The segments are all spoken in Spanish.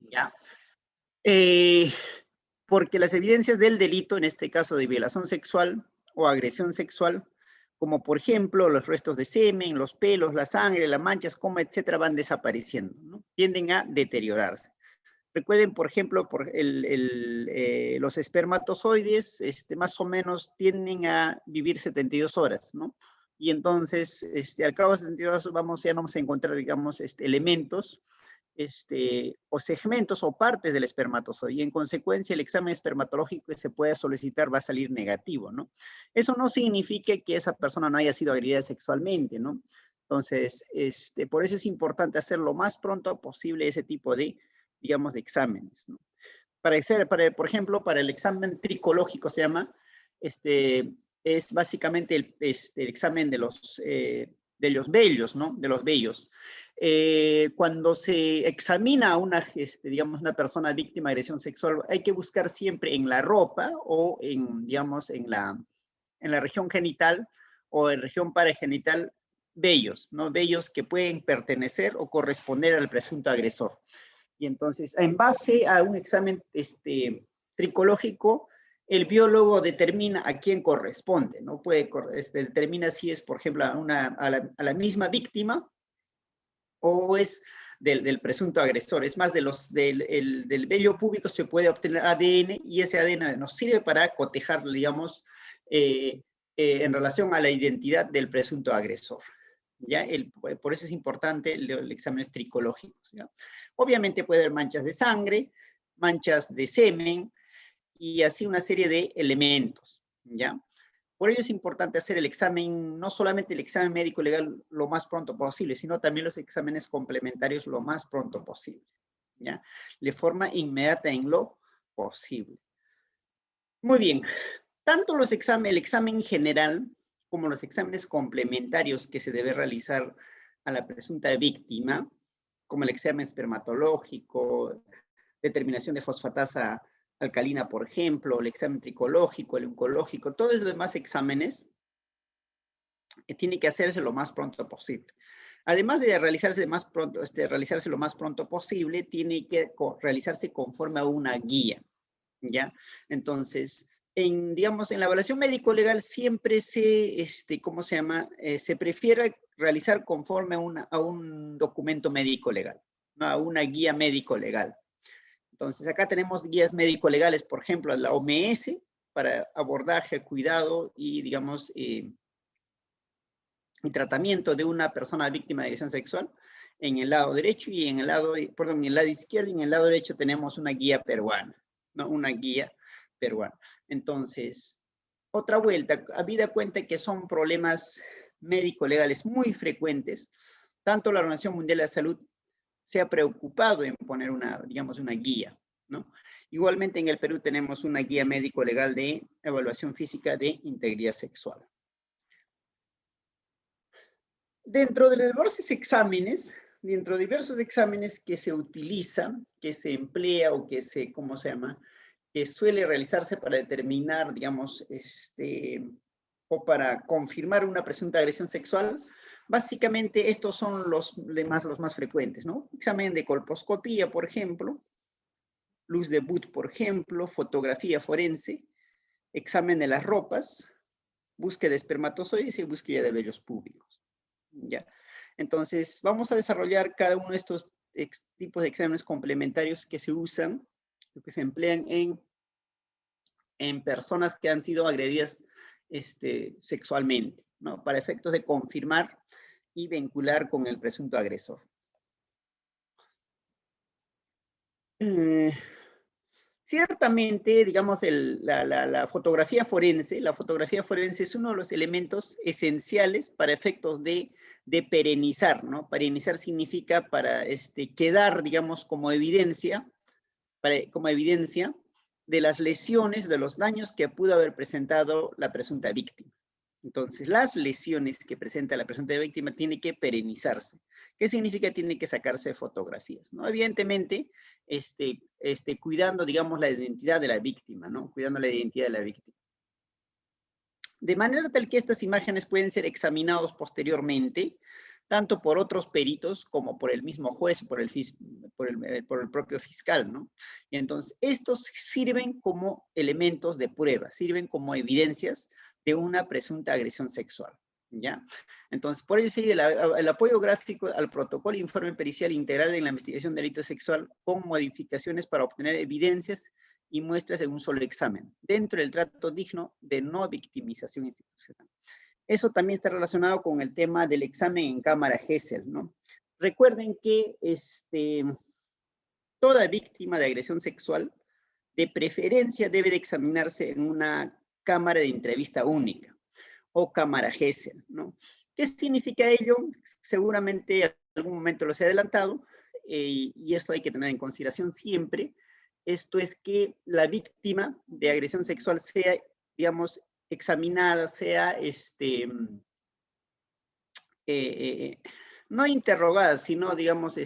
¿ya? Eh, Porque las evidencias del delito, en este caso de violación sexual o agresión sexual, como por ejemplo los restos de semen, los pelos, la sangre, las manchas, coma, etcétera, van desapareciendo, ¿no? Tienden a deteriorarse. Recuerden, por ejemplo, los espermatozoides, más o menos tienden a vivir 72 horas, ¿no? Y entonces, al cabo de 72 horas ya no vamos a encontrar, digamos, elementos, o segmentos o partes del espermatozoide. Y en consecuencia, el examen espermatológico que se pueda solicitar va a salir negativo, ¿no? Eso no significa que esa persona no haya sido agredida sexualmente, ¿no? Entonces, por eso es importante hacer lo más pronto posible ese tipo de, digamos, de exámenes, ¿no? Por ejemplo, para el examen tricológico se llama, es básicamente el examen de los vellos, ¿no? De los vellos. Cuando se examina a una, digamos, una persona víctima de agresión sexual, hay que buscar siempre en la ropa o en, digamos, en la región genital o en región paragenital vellos, ¿no? Vellos que pueden pertenecer o corresponder al presunto agresor. Y entonces, en base a un examen tricológico, el biólogo determina a quién corresponde, ¿no? Determina si es, por ejemplo, a la misma víctima o es del presunto agresor. Es más, del vello púbico se puede obtener ADN y ese ADN nos sirve para cotejar, digamos, en relación a la identidad del presunto agresor. ¿Ya? Por eso es importante el exámenes tricológicos, ¿ya? Obviamente puede haber manchas de sangre, manchas de semen y así una serie de elementos, ¿ya? Por ello es importante hacer el examen, no solamente el examen médico legal lo más pronto posible, sino también los exámenes complementarios lo más pronto posible, ¿ya? De forma inmediata en lo posible. Muy bien, tanto el examen general como los exámenes complementarios que se debe realizar a la presunta víctima, como el examen espermatológico, determinación de fosfatasa alcalina, por ejemplo, el examen tricológico, el oncológico, todos los demás exámenes tienen que hacerse lo más pronto posible. Además de realizarse lo más pronto posible, tiene que realizarse conforme a una guía, ¿ya? Entonces, digamos, en la evaluación médico-legal siempre ¿cómo se llama? Se prefiere realizar conforme a un documento médico-legal, ¿no? A una guía médico-legal. Entonces, acá tenemos guías médico-legales, por ejemplo, la OMS, para abordaje, cuidado y, digamos, y tratamiento de una persona víctima de agresión sexual en el lado derecho y en el lado izquierdo y en el lado derecho tenemos una guía peruana, ¿no? Una guía peruana. Entonces, otra vuelta, habida cuenta que son problemas médico-legales muy frecuentes, tanto la Organización Mundial de la Salud se ha preocupado en poner digamos, una guía, ¿no? Igualmente en el Perú tenemos una guía médico-legal de evaluación física de integridad sexual. Dentro de diversos exámenes que se utilizan, que se emplea o ¿cómo se llama? Que suele realizarse para determinar, digamos, o para confirmar una presunta agresión sexual, básicamente estos son los más frecuentes, ¿no? Examen de colposcopía, por ejemplo, luz de Booth, por ejemplo, fotografía forense, examen de las ropas, búsqueda de espermatozoides y búsqueda de vellos públicos. ¿Ya? Entonces, vamos a desarrollar cada uno de estos tipos de exámenes complementarios que se usan, que se emplean en personas que han sido agredidas sexualmente, ¿no? Para efectos de confirmar y vincular con el presunto agresor. Ciertamente, digamos, la fotografía forense es uno de los elementos esenciales para efectos de perenizar, ¿no? Perenizar significa para quedar, digamos, como evidencia de las lesiones, de los daños que pudo haber presentado la presunta víctima. Entonces, las lesiones que presenta la presunta víctima tienen que perenizarse. ¿Qué significa? Tiene que sacarse fotografías, ¿no? Evidentemente, cuidando, digamos, la identidad de la víctima, ¿no? Cuidando la identidad de la víctima. De manera tal que estas imágenes pueden ser examinados posteriormente tanto por otros peritos como por el mismo juez, por el propio fiscal, ¿no? Y entonces, estos sirven como elementos de prueba, sirven como evidencias de una presunta agresión sexual, ¿ya? Entonces, por ello sigue el apoyo gráfico al protocolo informe pericial integral en la investigación de delito sexual con modificaciones para obtener evidencias y muestras en un solo examen, dentro del trato digno de no victimización institucional. Eso también está relacionado con el tema del examen en cámara Gesell, ¿no? Recuerden que toda víctima de agresión sexual, de preferencia, debe de examinarse en una cámara de entrevista única o cámara Gesell, ¿no? ¿Qué significa ello? Seguramente en algún momento los he adelantado, y esto hay que tener en consideración siempre. Esto es que la víctima de agresión sexual sea, digamos, examinada, sea no interrogada, sino, digamos,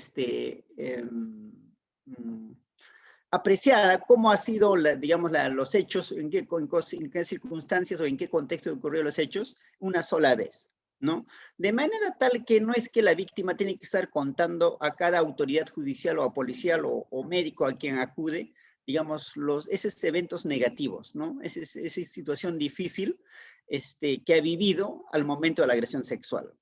apreciada cómo ha sido, digamos, los hechos, en qué circunstancias o en qué contexto ocurrieron los hechos, una sola vez, ¿no? De manera tal que no es que la víctima tiene que estar contando a cada autoridad judicial o policial o médico a quien acude, digamos, esos eventos negativos, ¿no? Esa situación difícil que ha vivido al momento de la agresión sexual.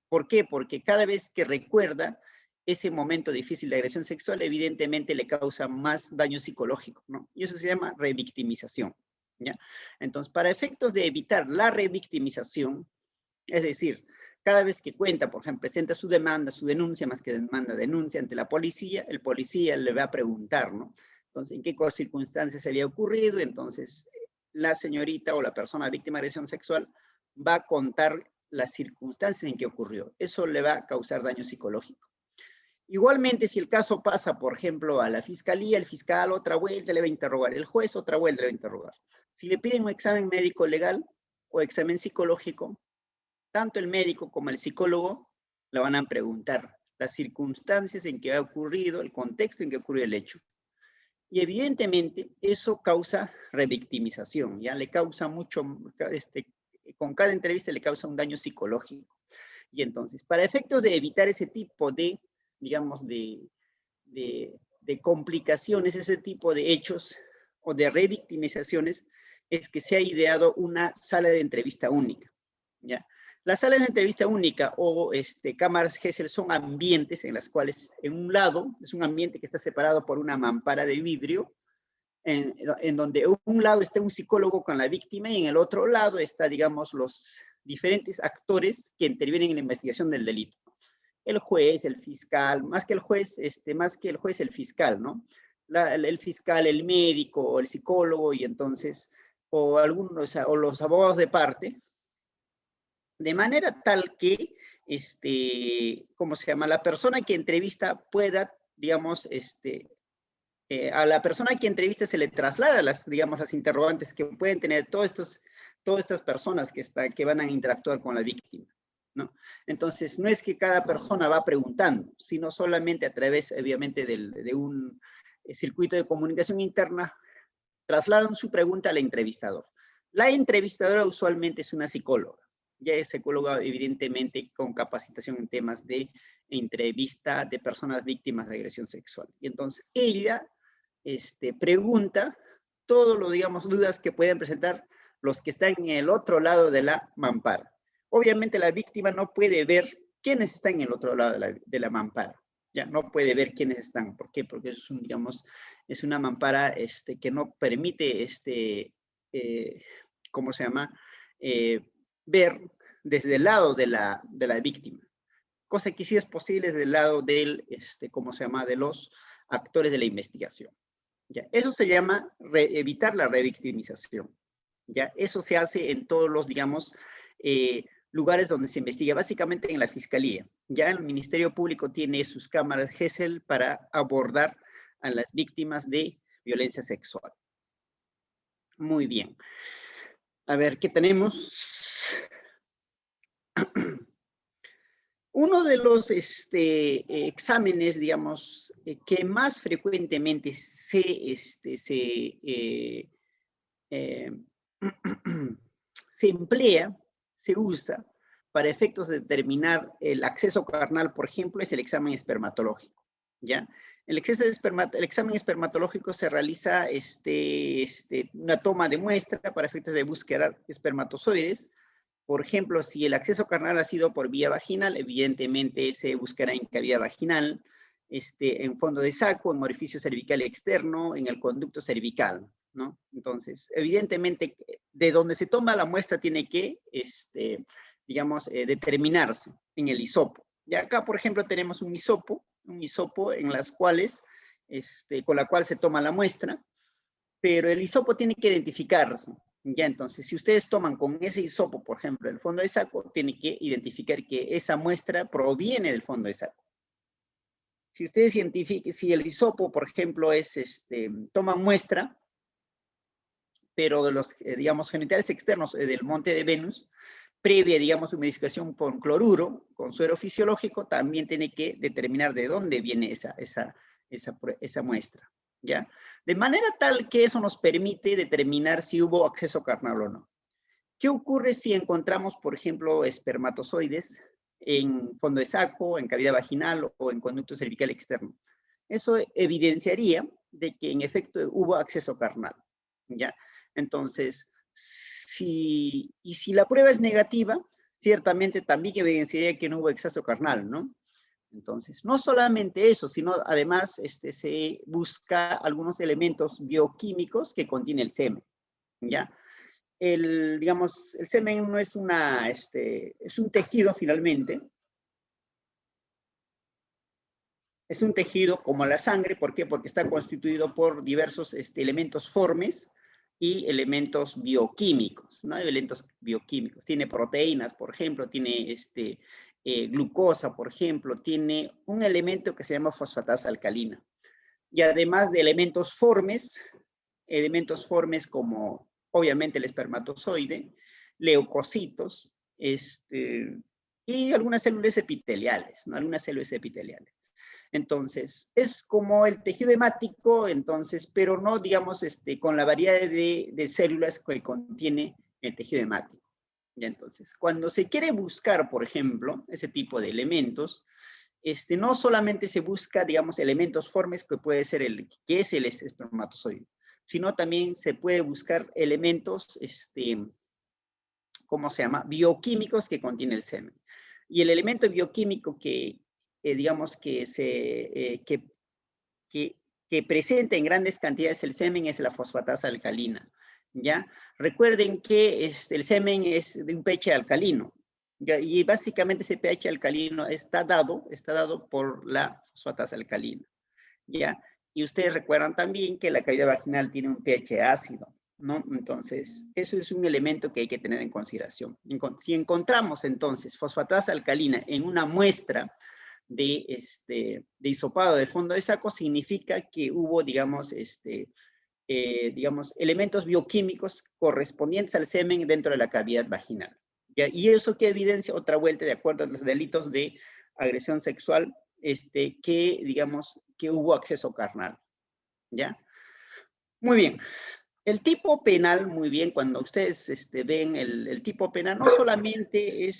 ¿Por qué? Porque cada vez que recuerda ese momento difícil de agresión sexual, evidentemente le causa más daño psicológico, ¿no? Y eso se llama revictimización, ¿ya? Entonces, para efectos de evitar la revictimización, es decir, cada vez que cuenta, por ejemplo, presenta su demanda, su denuncia, más que demanda, denuncia ante la policía, el policía le va a preguntar, ¿no? Entonces, ¿en qué circunstancias se había ocurrido? Entonces, la señorita o la persona víctima de agresión sexual va a contar las circunstancias en que ocurrió. Eso le va a causar daño psicológico. Igualmente, si el caso pasa, por ejemplo, a la fiscalía, el fiscal otra vuelta le va a interrogar, el juez otra vuelta le va a interrogar. Si le piden un examen médico legal o examen psicológico, tanto el médico como el psicólogo le van a preguntar las circunstancias en que ha ocurrido, el contexto en que ocurrió el hecho. Y evidentemente eso causa revictimización, ya le causa mucho, con cada entrevista le causa un daño psicológico. Y entonces, para efectos de evitar ese tipo de, digamos, de complicaciones, ese tipo de hechos o de revictimizaciones, es que se ha ideado una sala de entrevista única, ¿ya? Las salas de entrevista única o cámaras Gesell son ambientes en las cuales, en un lado, es un ambiente que está separado por una mampara de vidrio, en donde un lado está un psicólogo con la víctima y en el otro lado está, digamos, los diferentes actores que intervienen en la investigación del delito. El juez, el fiscal, más que el juez, el fiscal, ¿no? El fiscal, el médico o el psicólogo, y entonces, o algunos, o los abogados de parte, de manera tal que, ¿cómo se llama? La persona que entrevista pueda, digamos, a la persona que entrevista se le traslada digamos, las interrogantes que pueden tener todas estas personas que van a interactuar con la víctima, ¿no? Entonces, no es que cada persona va preguntando, sino solamente a través, obviamente, de un circuito de comunicación interna, trasladan su pregunta al entrevistador. La entrevistadora usualmente es una psicóloga. Ya es psicóloga, evidentemente, con capacitación en temas de entrevista de personas víctimas de agresión sexual. Y entonces ella pregunta todo lo, digamos, dudas que pueden presentar los que están en el otro lado de la mampara. Obviamente la víctima no puede ver quiénes están en el otro lado de la mampara. Ya no puede ver quiénes están. ¿Por qué? Porque eso es, digamos, es una mampara que no permite, ¿cómo se llama? Ver desde el lado de la víctima. Cosa que sí es posible desde el lado del, ¿cómo se llama? De los actores de la investigación. ¿Ya? Eso se llama evitar la revictimización. ¿Ya? Eso se hace en todos los, digamos, lugares donde se investiga, básicamente en la fiscalía. Ya el Ministerio Público tiene sus cámaras Gesell para abordar a las víctimas de violencia sexual. Muy bien. A ver, ¿qué tenemos? Uno de los exámenes, digamos, que más frecuentemente se emplea, se usa para efectos de determinar el acceso carnal, por ejemplo, es el examen espermatológico, ¿ya? El examen espermatológico se realiza una toma de muestra para efectos de búsqueda de espermatozoides. Por ejemplo, si el acceso carnal ha sido por vía vaginal, evidentemente se buscará en cavidad vaginal, en fondo de saco, en orificio cervical externo, en el conducto cervical, ¿no? Entonces, evidentemente, de donde se toma la muestra tiene que, determinarse en el hisopo. Y acá, por ejemplo, tenemos un hisopo en las cuales, con la cual se toma la muestra, pero el hisopo tiene que identificarse. Ya, entonces, si ustedes toman con ese hisopo, por ejemplo, el fondo de saco, tiene que identificar que esa muestra proviene del fondo de saco. Si ustedes identifican, si el hisopo, por ejemplo, toman muestra, pero de los, digamos, genitales externos del monte de Venus, previa, digamos, humidificación con cloruro, con suero fisiológico, también tiene que determinar de dónde viene esa muestra, ¿ya? De manera tal que eso nos permite determinar si hubo acceso carnal o no. ¿Qué ocurre si encontramos, por ejemplo, espermatozoides en fondo de saco, en cavidad vaginal o en conducto cervical externo? Eso evidenciaría de que en efecto hubo acceso carnal, ¿ya? Entonces, si la prueba es negativa, ciertamente también evidenciaría que no hubo acceso carnal, ¿no? Entonces, no solamente eso, sino además se busca algunos elementos bioquímicos que contiene el semen, ¿ya? El semen no es es un tejido finalmente. Es un tejido como la sangre, ¿por qué? Porque está constituido por diversos elementos formes y elementos bioquímicos, ¿no? Elementos bioquímicos. Tiene proteínas, por ejemplo, tiene glucosa, por ejemplo, tiene un elemento que se llama fosfatasa alcalina. Y además de elementos formes como obviamente el espermatozoide, leucocitos, y algunas células epiteliales, ¿no? Algunas células epiteliales. Entonces, es como el tejido hemático, entonces, pero no, digamos, con la variedad de células que contiene el tejido hemático. Y entonces, cuando se quiere buscar, por ejemplo, ese tipo de elementos, no solamente se busca, digamos, elementos formes que puede ser que es el espermatozoide, sino también se puede buscar elementos, ¿cómo se llama? Bioquímicos que contiene el semen. Y el elemento bioquímico digamos, que presenta en grandes cantidades el semen es la fosfatasa alcalina, ¿ya? Recuerden que el semen es de un pH alcalino, ¿ya? Y básicamente ese pH alcalino está dado por la fosfatasa alcalina, ¿ya? Y ustedes recuerdan también que la cavidad vaginal tiene un pH ácido, ¿no? Entonces, eso es un elemento que hay que tener en consideración. Si encontramos entonces fosfatasa alcalina en una muestra de hisopado de fondo de saco, significa que hubo, digamos, elementos bioquímicos correspondientes al semen dentro de la cavidad vaginal, ¿ya? Y eso que evidencia otra vuelta de acuerdo a los delitos de agresión sexual, digamos, que hubo acceso carnal, ¿ya? Muy bien. El tipo penal, muy bien, cuando ustedes ven el tipo penal, no solamente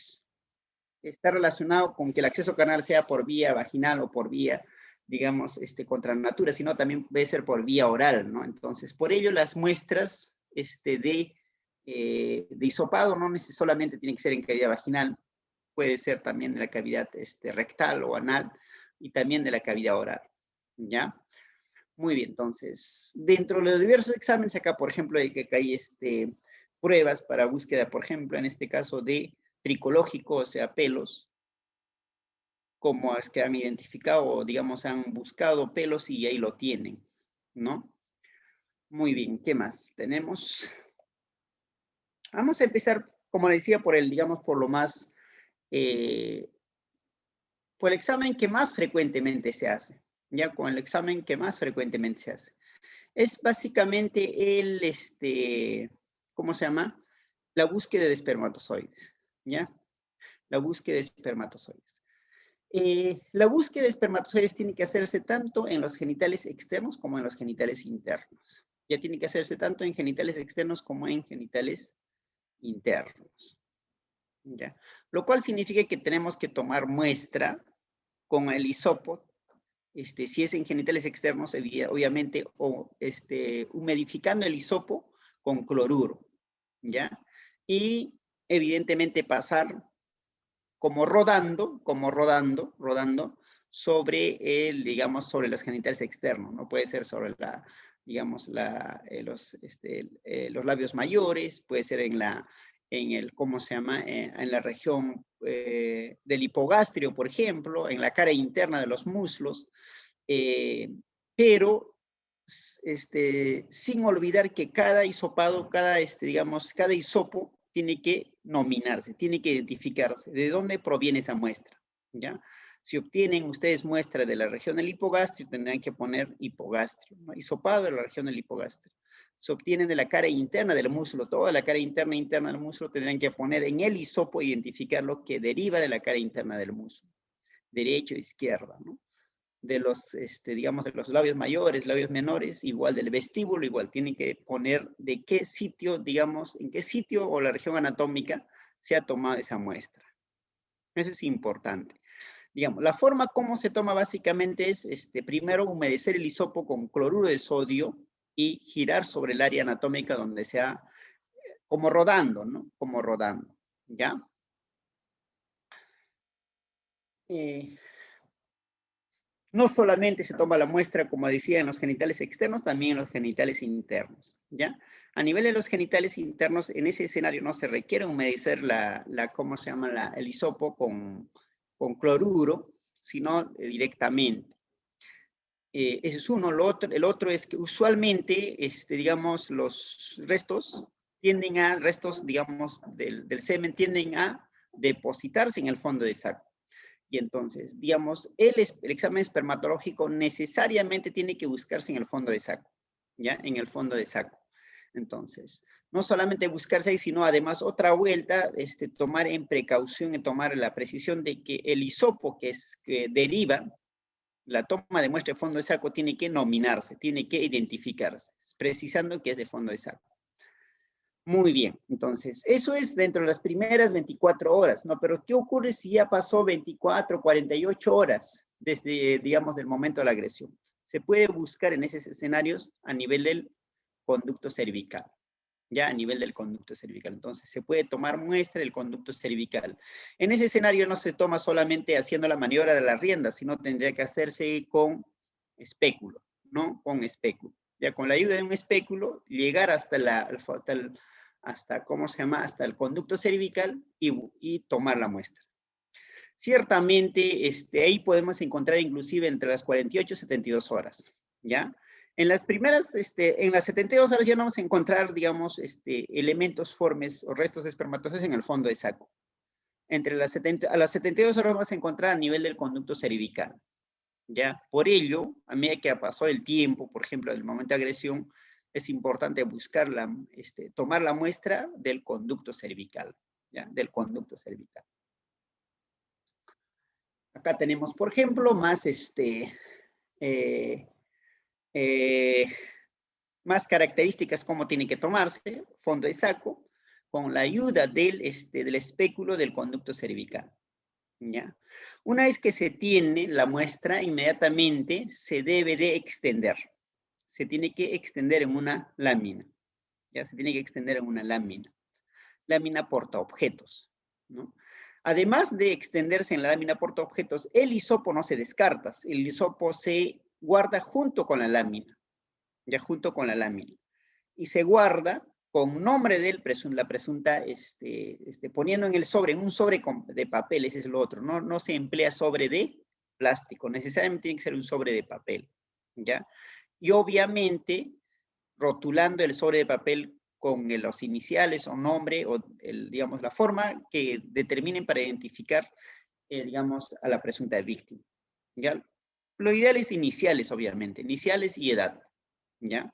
está relacionado con que el acceso carnal sea por vía vaginal o por vía, digamos, contra natura, sino también puede ser por vía oral, ¿no? Entonces, por ello las muestras de hisopado no solamente tienen que ser en cavidad vaginal, puede ser también de la cavidad rectal o anal y también de la cavidad oral, ¿ya? Muy bien, entonces, dentro de los diversos exámenes, acá, por ejemplo, hay pruebas para búsqueda, por ejemplo, en este caso de tricológico, o sea, pelos, como es que han identificado, o digamos, han buscado pelos y ahí lo tienen, ¿no? Muy bien, ¿qué más tenemos? Vamos a empezar, como decía, digamos, por lo más, por el examen que más frecuentemente se hace, ya con el examen que más frecuentemente se hace. Es básicamente ¿cómo se llama? La búsqueda de espermatozoides, ¿ya? La búsqueda de espermatozoides. La búsqueda de espermatozoides tiene que hacerse tanto en los genitales externos como en los genitales internos. Ya tiene que hacerse tanto en genitales externos como en genitales internos. ¿ya? Lo cual significa que tenemos que tomar muestra con el hisopo, si es en genitales externos, obviamente, o humidificando el hisopo con cloruro, ¿ya? Y evidentemente pasar rodando sobre digamos, sobre los genitales externos, ¿no? Puede ser sobre digamos, los labios mayores, puede ser ¿cómo se llama? En la región del hipogastrio, por ejemplo, en la cara interna de los muslos, pero sin olvidar que cada hisopado, digamos, cada hisopo tiene que nominarse, tiene que identificarse de dónde proviene esa muestra, ¿ya? Si obtienen ustedes muestra de la región del hipogastrio, tendrán que poner hipogastrio, ¿no? Hisopado de la región del hipogastrio. Si obtienen de la cara interna del muslo, toda la cara interna del muslo, tendrán que poner en el hisopo, identificar lo que deriva de la cara interna del muslo, derecha o izquierda, ¿no? De los, digamos, de los labios mayores, labios menores, igual del vestíbulo, igual tienen que poner de qué sitio, digamos, en qué sitio o la región anatómica se ha tomado esa muestra. Eso es importante. Digamos, la forma como se toma básicamente es, primero humedecer el hisopo con cloruro de sodio y girar sobre el área anatómica donde sea, como rodando, ¿no? Como rodando, ¿ya? No solamente se toma la muestra, como decía, en los genitales externos, también en los genitales internos, ¿ya? A nivel de los genitales internos, en ese escenario no se requiere humedecer ¿cómo se llama? El hisopo con cloruro, sino directamente. Ese es uno. El otro es que usualmente, digamos, los restos digamos, del semen tienden a depositarse en el fondo de saco. Y entonces, digamos, el examen espermatológico necesariamente tiene que buscarse en el fondo de saco, ¿ya? En el fondo de saco. Entonces, no solamente buscarse ahí, sino además otra vuelta, tomar en precaución y tomar la precisión de que el hisopo que deriva, la toma de muestra de fondo de saco tiene que nominarse, tiene que identificarse, precisando que es de fondo de saco. Muy bien, entonces, eso es dentro de las primeras 24 horas, ¿no? Pero, ¿qué ocurre si ya pasó 24, 48 horas desde, digamos, del momento de la agresión? Se puede buscar en esos escenarios a nivel del conducto cervical, ya a nivel del conducto cervical. Entonces, se puede tomar muestra del conducto cervical. En ese escenario no se toma solamente haciendo la maniobra de la rienda, sino tendría que hacerse con espéculo, ¿no? Con espéculo. Ya con la ayuda de un espéculo, llegar hasta ¿cómo se llama? Hasta el conducto cervical y tomar la muestra. Ciertamente, ahí podemos encontrar inclusive entre las 48 y 72 horas, ¿ya? En las primeras, en las 72 horas ya no vamos a encontrar, digamos, elementos formes o restos de espermatozoides en el fondo de saco. A las 72 horas vamos a encontrar a nivel del conducto cervical, ¿ya? Por ello, a medida que pasó el tiempo, por ejemplo, del momento de agresión, es importante buscar tomar la muestra del conducto cervical, ¿ya? Del conducto cervical. Acá tenemos, por ejemplo, más características cómo tiene que tomarse, fondo de saco, con la ayuda del espéculo del conducto cervical, ¿ya? Una vez que se tiene la muestra, inmediatamente se debe de extender. Se tiene que extender en una lámina, ¿ya? Se tiene que extender en una lámina. Lámina portaobjetos, ¿no? Además de extenderse en la lámina portaobjetos, el hisopo no se descarta, el hisopo se guarda junto con la lámina, ya junto con la lámina, y se guarda con nombre de la presunta, poniendo en un sobre de papel, ese es lo otro, no se emplea sobre de plástico, necesariamente tiene que ser un sobre de papel, ¿ya? Y obviamente, rotulando el sobre de papel con los iniciales o nombre o, digamos, la forma que determinen para identificar, digamos, a la presunta víctima, ¿ya? Lo ideal es iniciales, obviamente, iniciales y edad, ¿ya?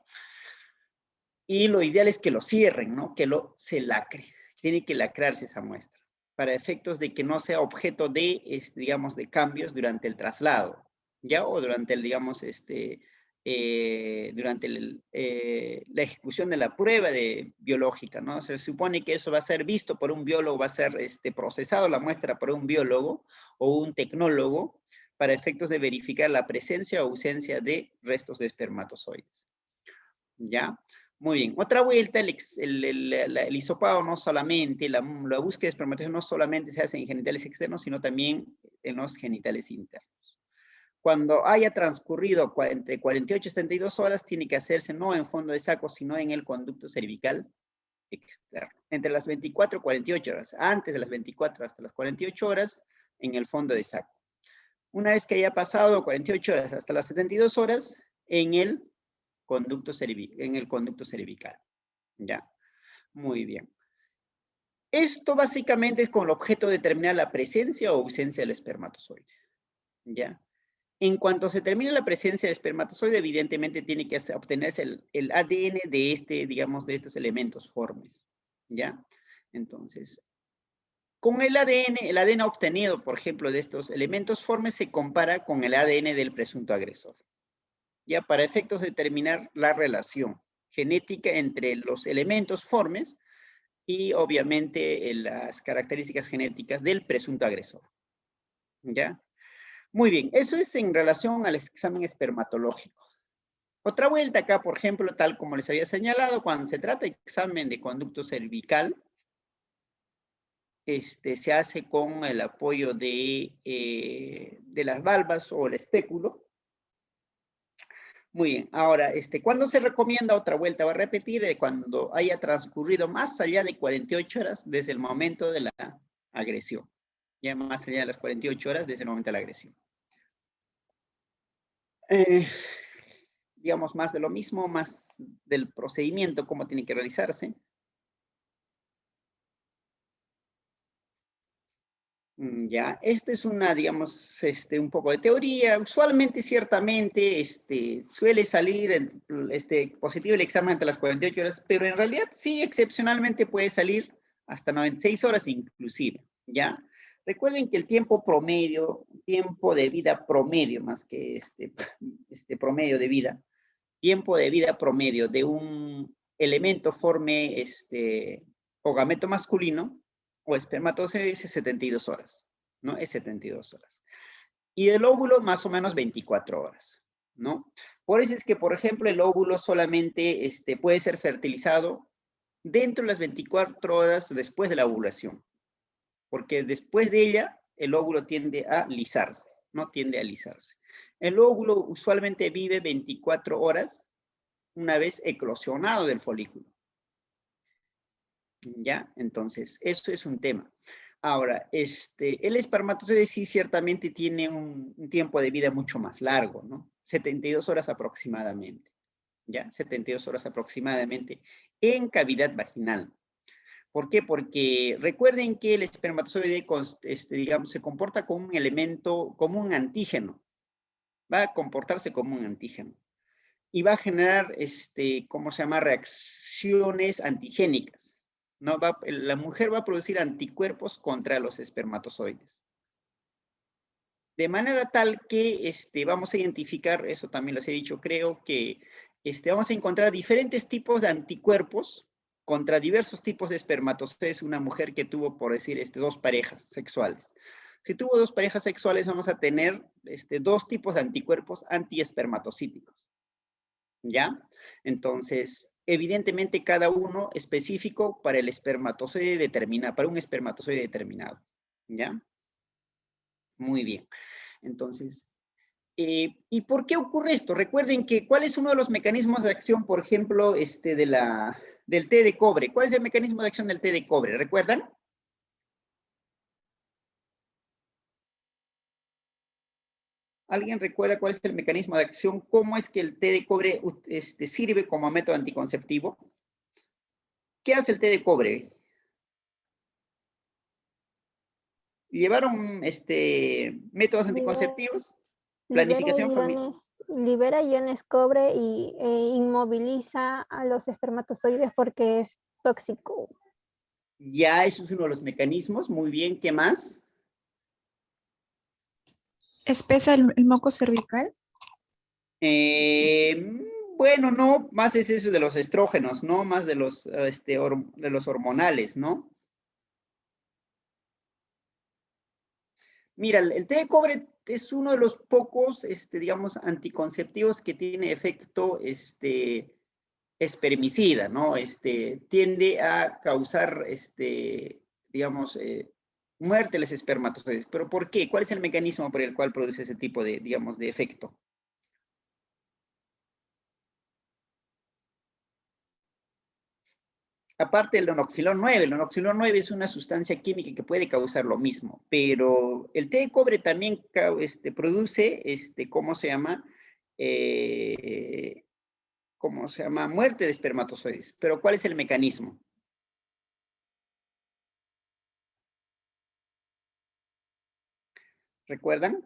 Y lo ideal es que lo cierren, ¿no? Se lacre. Tiene que lacrarse esa muestra para efectos de que no sea objeto de, digamos, de cambios durante el traslado, ¿ya? O durante el, digamos, durante la ejecución de la prueba biológica, ¿no? Se supone que eso va a ser visto por un biólogo, va a ser procesado la muestra por un biólogo o un tecnólogo para efectos de verificar la presencia o ausencia de restos de espermatozoides. ¿Ya? Muy bien. Otra vuelta, el hisopado no solamente, la búsqueda de espermatozoides no solamente se hace en genitales externos, sino también en los genitales internos. Cuando haya transcurrido entre 48 y 72 horas, tiene que hacerse no en fondo de saco, sino en el conducto cervical externo. Entre las 24 y 48 horas, antes de las 24 hasta las 48 horas, en el fondo de saco. Una vez que haya pasado 48 horas hasta las 72 horas, en el conducto cervical. ¿Ya? Muy bien. Esto básicamente es con el objeto de determinar la presencia o ausencia del espermatozoide. ¿Ya? En cuanto se termine la presencia del espermatozoide, evidentemente tiene que obtenerse el ADN de digamos, de estos elementos formes. ¿Ya? Entonces, con el ADN obtenido, por ejemplo, de estos elementos formes, se compara con el ADN del presunto agresor. Ya para efectos de determinar la relación genética entre los elementos formes y obviamente las características genéticas del presunto agresor. ¿Ya? Muy bien, eso es en relación al examen espermatológico. Otra vuelta acá, por ejemplo, tal como les había señalado, cuando se trata de examen de conducto cervical, se hace con el apoyo de las valvas o el espéculo. Muy bien, ahora, ¿cuándo se recomienda otra vuelta? Va a repetir cuando haya transcurrido más allá de 48 horas desde el momento de la agresión. Ya más allá de las 48 horas desde el momento de la agresión. Digamos, más de lo mismo, más del procedimiento, cómo tiene que realizarse. Ya, esta es una, digamos, un poco de teoría. Usualmente, ciertamente, suele salir positivo el examen entre las 48 horas, pero en realidad sí, excepcionalmente puede salir hasta 96 horas inclusive, ¿ya? Recuerden que el tiempo promedio, tiempo de vida promedio, más que promedio de vida, tiempo de vida promedio de un elemento forme o gameto masculino o espermatozoide es 72 horas, ¿no? Es 72 horas. Y el óvulo más o menos 24 horas, ¿no? Por eso es que, por ejemplo, el óvulo solamente puede ser fertilizado dentro de las 24 horas después de la ovulación, porque después de ella el óvulo tiende a lisarse, no tiende a lisarse. El óvulo usualmente vive 24 horas una vez eclosionado del folículo. ¿Ya? Entonces, eso es un tema. Ahora, el espermatozoide sí ciertamente tiene un tiempo de vida mucho más largo, ¿no? 72 horas aproximadamente, ¿ya? 72 horas aproximadamente en cavidad vaginal. ¿Por qué? Porque recuerden que el espermatozoide, digamos, se comporta como un elemento, como un antígeno. Va a comportarse como un antígeno. Y va a generar, ¿cómo se llama? Reacciones antigénicas, ¿no? La mujer va a producir anticuerpos contra los espermatozoides. De manera tal que vamos a identificar, eso también les he dicho, creo que vamos a encontrar diferentes tipos de anticuerpos contra diversos tipos de espermatozoides. Una mujer que tuvo, por decir, dos parejas sexuales. Si tuvo dos parejas sexuales, vamos a tener dos tipos de anticuerpos antiespermatocíticos. ¿Ya? Entonces, evidentemente cada uno específico para el espermatozoide determinado, para un espermatozoide determinado. ¿Ya? Muy bien. Entonces, ¿y por qué ocurre esto? Recuerden que, ¿cuál es uno de los mecanismos de acción, por ejemplo, del té de cobre? ¿Cuál es el mecanismo de acción del té de cobre? ¿Recuerdan? ¿Alguien recuerda cuál es el mecanismo de acción? ¿Cómo es que el té de cobre sirve como método anticonceptivo? ¿Qué hace el té de cobre? ¿Llevaron métodos anticonceptivos? Planificación familiar. Libera iones cobre e inmoviliza a los espermatozoides porque es tóxico. Ya, eso es uno de los mecanismos. Muy bien, ¿qué más? ¿Espesa el moco cervical? Bueno, no, más es eso de los estrógenos, ¿no? Más de los hormonales, ¿no? Mira, el té de cobre es uno de los pocos, digamos, anticonceptivos que tiene efecto, espermicida, ¿no? Tiende a causar, digamos, muerte de los espermatozoides. ¿Pero por qué? ¿Cuál es el mecanismo por el cual produce ese tipo de, digamos, de efecto? Aparte del el nonoxilón 9 es una sustancia química que puede causar lo mismo, pero el té de cobre también produce, ¿cómo se llama? Eh, ¿Cómo se llama? Muerte de espermatozoides. Pero ¿cuál es el mecanismo? ¿Recuerdan?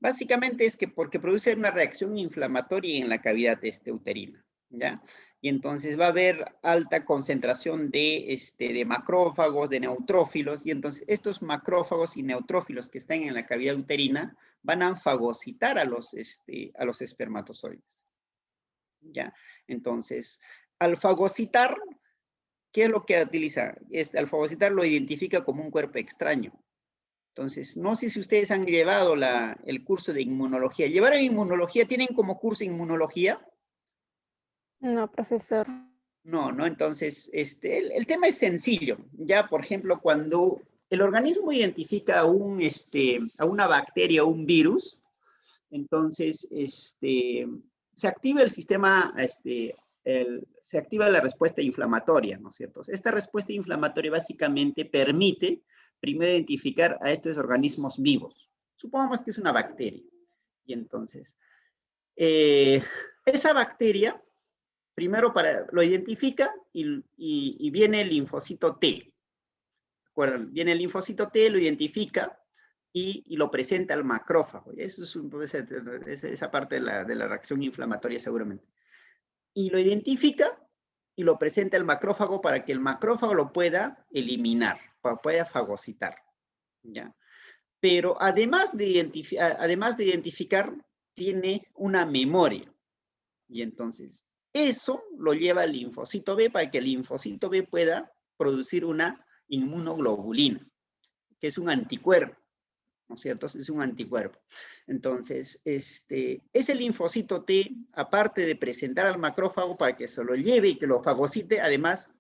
Básicamente es que porque produce una reacción inflamatoria en la cavidad uterina, ¿ya? Y entonces va a haber alta concentración de macrófagos, de neutrófilos, y entonces estos macrófagos y neutrófilos que están en la cavidad uterina van a fagocitar a los espermatozoides, ¿ya? Entonces, al fagocitar, ¿qué es lo que utiliza? Al fagocitar lo identifica como un cuerpo extraño. Entonces, no sé si ustedes han llevado el curso de inmunología. ¿Llevaron inmunología? ¿Tienen como curso inmunología? No, profesor. No, ¿no? Entonces, el tema es sencillo. Ya, por ejemplo, cuando el organismo identifica a una bacteria o un virus, entonces, se activa el sistema, se activa la respuesta inflamatoria, ¿no es cierto? Esta respuesta inflamatoria básicamente permite primero identificar a estos organismos vivos. Supongamos que es una bacteria. Y entonces, esa bacteria, primero lo identifica y viene el linfocito T. ¿Recuerdan? Viene el linfocito T, lo identifica y lo presenta al macrófago. Eso es esa parte de la reacción inflamatoria seguramente. Y lo identifica y lo presenta al macrófago para que el macrófago lo pueda eliminar, pueda fagocitar. ¿Ya? Pero además de identificar, tiene una memoria. Y entonces, eso lo lleva al linfocito B para que el linfocito B pueda producir una inmunoglobulina, que es un anticuerpo, ¿no es cierto? Es un anticuerpo. Entonces, ese linfocito T, aparte de presentar al macrófago para que se lo lleve y que lo fagocite, además,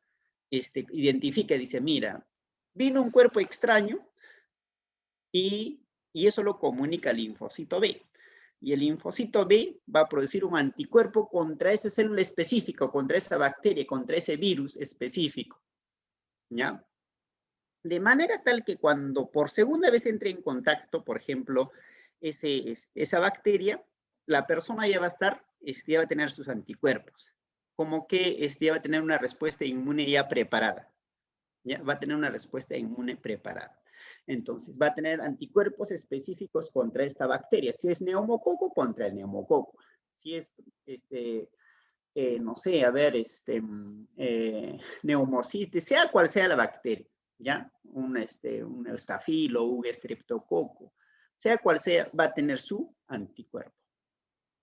identifica, dice, mira, vino un cuerpo extraño y eso lo comunica al linfocito B. Y el linfocito B va a producir un anticuerpo contra esa célula específica, contra esa bacteria, contra ese virus específico. ¿Ya? De manera tal que cuando por segunda vez entre en contacto, por ejemplo, esa bacteria, la persona ya va a estar, ya va a tener sus anticuerpos. Como que ya va a tener una respuesta inmune ya preparada. Ya va a tener una respuesta inmune preparada. Entonces, va a tener anticuerpos específicos contra esta bacteria. Si es neumococo, contra el neumococo. Si es, no sé, a ver, neumocitis, sea cual sea la bacteria, ¿ya? Un estafilo, un estreptococo, sea cual sea, va a tener su anticuerpo.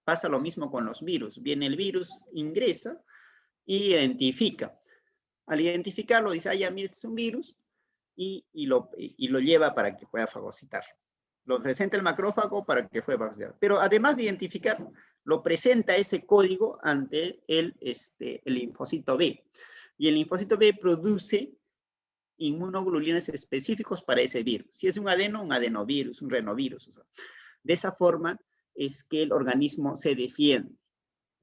Pasa lo mismo con los virus. Viene el virus, ingresa y identifica. Al identificarlo, dice, ah, ya, mira, este es un virus, y lo lleva para que pueda fagocitar. Lo presenta el macrófago para que pueda fagocitar. Pero además de identificar, lo presenta ese código ante el linfocito B. Y el linfocito B produce inmunoglobulinas específicos para ese virus. Si es un adenovirus, un renovirus. O sea, de esa forma es que el organismo se defiende.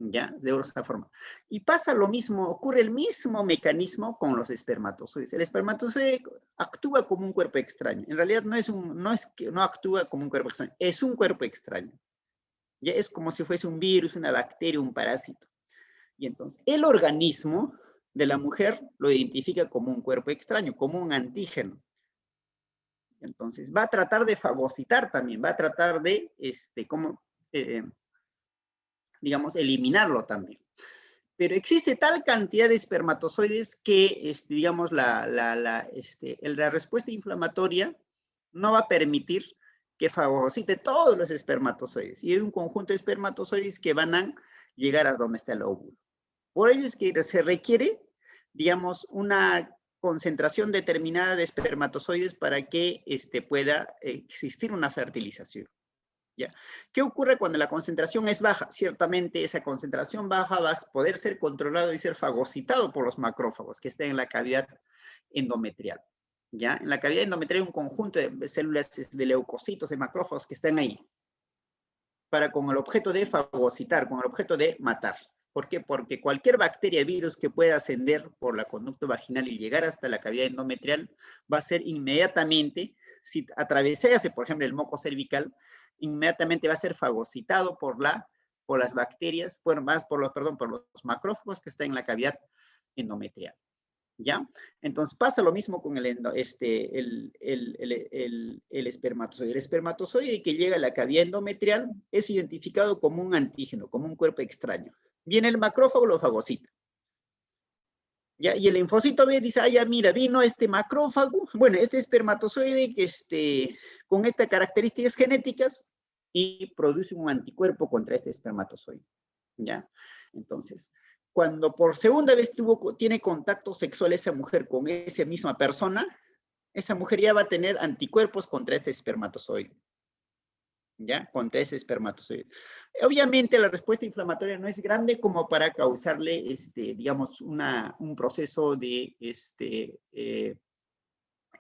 ¿Ya? De esa forma. Y pasa lo mismo, ocurre el mismo mecanismo con los espermatozoides. El espermatozoide actúa como un cuerpo extraño. En realidad no es que no actúa como un cuerpo extraño, es un cuerpo extraño. Ya es como si fuese un virus, una bacteria, un parásito. Y entonces, el organismo de la mujer lo identifica como un cuerpo extraño, como un antígeno. Entonces, va a tratar de fagocitar también, va a tratar de, digamos, eliminarlo también. Pero existe tal cantidad de espermatozoides que, digamos, la respuesta inflamatoria no va a permitir que fagocite todos los espermatozoides. Y hay un conjunto de espermatozoides que van a llegar a donde está el óvulo. Por ello es que se requiere, digamos, una concentración determinada de espermatozoides para que pueda existir una fertilización. ¿Ya? ¿Qué ocurre cuando la concentración es baja? Ciertamente esa concentración baja va a poder ser controlado y ser fagocitado por los macrófagos que estén en la cavidad endometrial. ¿Ya? En la cavidad endometrial hay un conjunto de células de leucocitos, de macrófagos que están ahí, con el objeto de fagocitar, con el objeto de matar. ¿Por qué? Porque cualquier bacteria, virus que pueda ascender por la conducto vaginal y llegar hasta la cavidad endometrial va a ser inmediatamente, si atravesase, por ejemplo, el moco cervical, inmediatamente va a ser fagocitado por las bacterias, por los macrófagos que están en la cavidad endometrial. ¿Ya? Entonces pasa lo mismo con el espermatozoide. El espermatozoide que llega a la cavidad endometrial es identificado como un antígeno, como un cuerpo extraño. Viene el macrófago, lo fagocita. ¿Ya? Y el linfocito B dice, ya mira, vino este macrófago, bueno, este espermatozoide que con estas características genéticas y produce un anticuerpo contra este espermatozoide. ¿Ya? Entonces, cuando por segunda vez tiene contacto sexual esa mujer con esa misma persona, esa mujer ya va a tener anticuerpos contra este espermatozoide. ¿Ya? Contra ese espermatozoide. Obviamente la respuesta inflamatoria no es grande como para causarle, digamos, un proceso de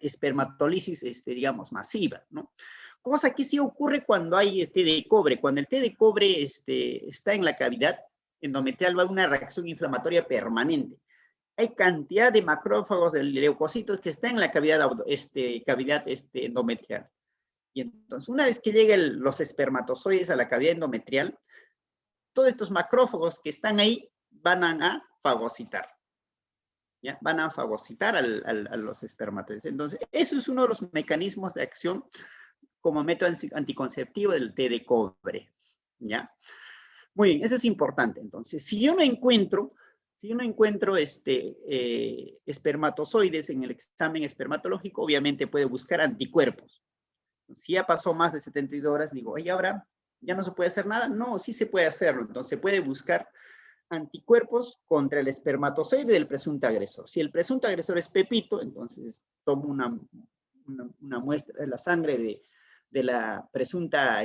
espermatólisis, digamos, masiva, ¿no? Cosa que sí ocurre cuando hay té de cobre. Cuando el té de cobre está en la cavidad endometrial, va a haber una reacción inflamatoria permanente. Hay cantidad de macrófagos, de leucocitos que están en la cavidad endometrial. Y entonces, una vez que lleguen los espermatozoides a la cavidad endometrial, todos estos macrófagos que están ahí van a fagocitar. ¿Ya? Van a fagocitar a los espermatozoides. Entonces, eso es uno de los mecanismos de acción como método anticonceptivo del té de cobre. ¿Ya? Muy bien, eso es importante. Entonces, si yo no encuentro espermatozoides en el examen espermatológico, obviamente puede buscar anticuerpos. Si ya pasó más de 72 horas, digo, ¿y ahora ya no se puede hacer nada? No, sí se puede hacerlo. Entonces, se puede buscar anticuerpos contra el espermatozoide del presunto agresor. Si el presunto agresor es Pepito, entonces tomo una muestra de la sangre de la presunta,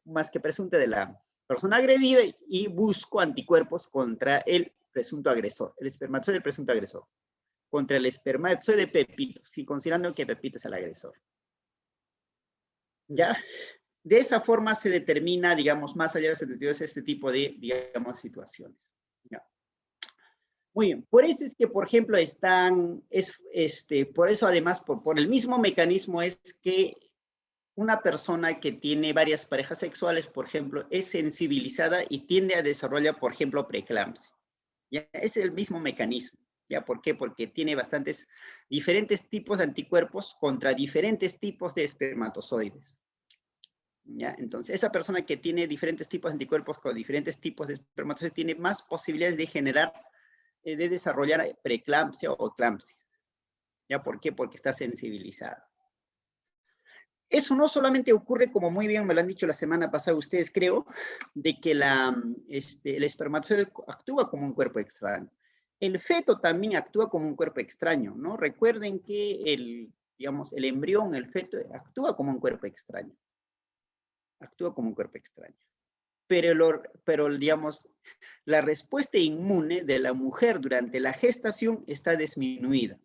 más que presunta, de la persona agredida y busco anticuerpos contra el presunto agresor, el espermatozoide del presunto agresor, contra el espermatozoide de Pepito, si considerando que Pepito es el agresor. ¿Ya? De esa forma se determina, digamos, más allá de los 72, este tipo de, digamos, situaciones. ¿Ya? Muy bien, por eso es que, por ejemplo, por eso además, por el mismo mecanismo es que una persona que tiene varias parejas sexuales, por ejemplo, es sensibilizada y tiende a desarrollar, por ejemplo, preeclampsia. ¿Ya? Es el mismo mecanismo. ¿Ya? ¿Por qué? Porque tiene diferentes tipos de anticuerpos contra diferentes tipos de espermatozoides. ¿Ya? Entonces, esa persona que tiene diferentes tipos de anticuerpos con diferentes tipos de espermatozoides tiene más posibilidades de desarrollar preeclampsia o eclampsia. ¿Ya? ¿Por qué? Porque está sensibilizada. Eso no solamente ocurre, como muy bien me lo han dicho la semana pasada ustedes, creo, de que el espermatozoide actúa como un cuerpo extraño. El feto también actúa como un cuerpo extraño, ¿no? Recuerden que digamos, el embrión, el feto, actúa como un cuerpo extraño. Actúa como un cuerpo extraño. Pero digamos, la respuesta inmune de la mujer durante la gestación está disminuida.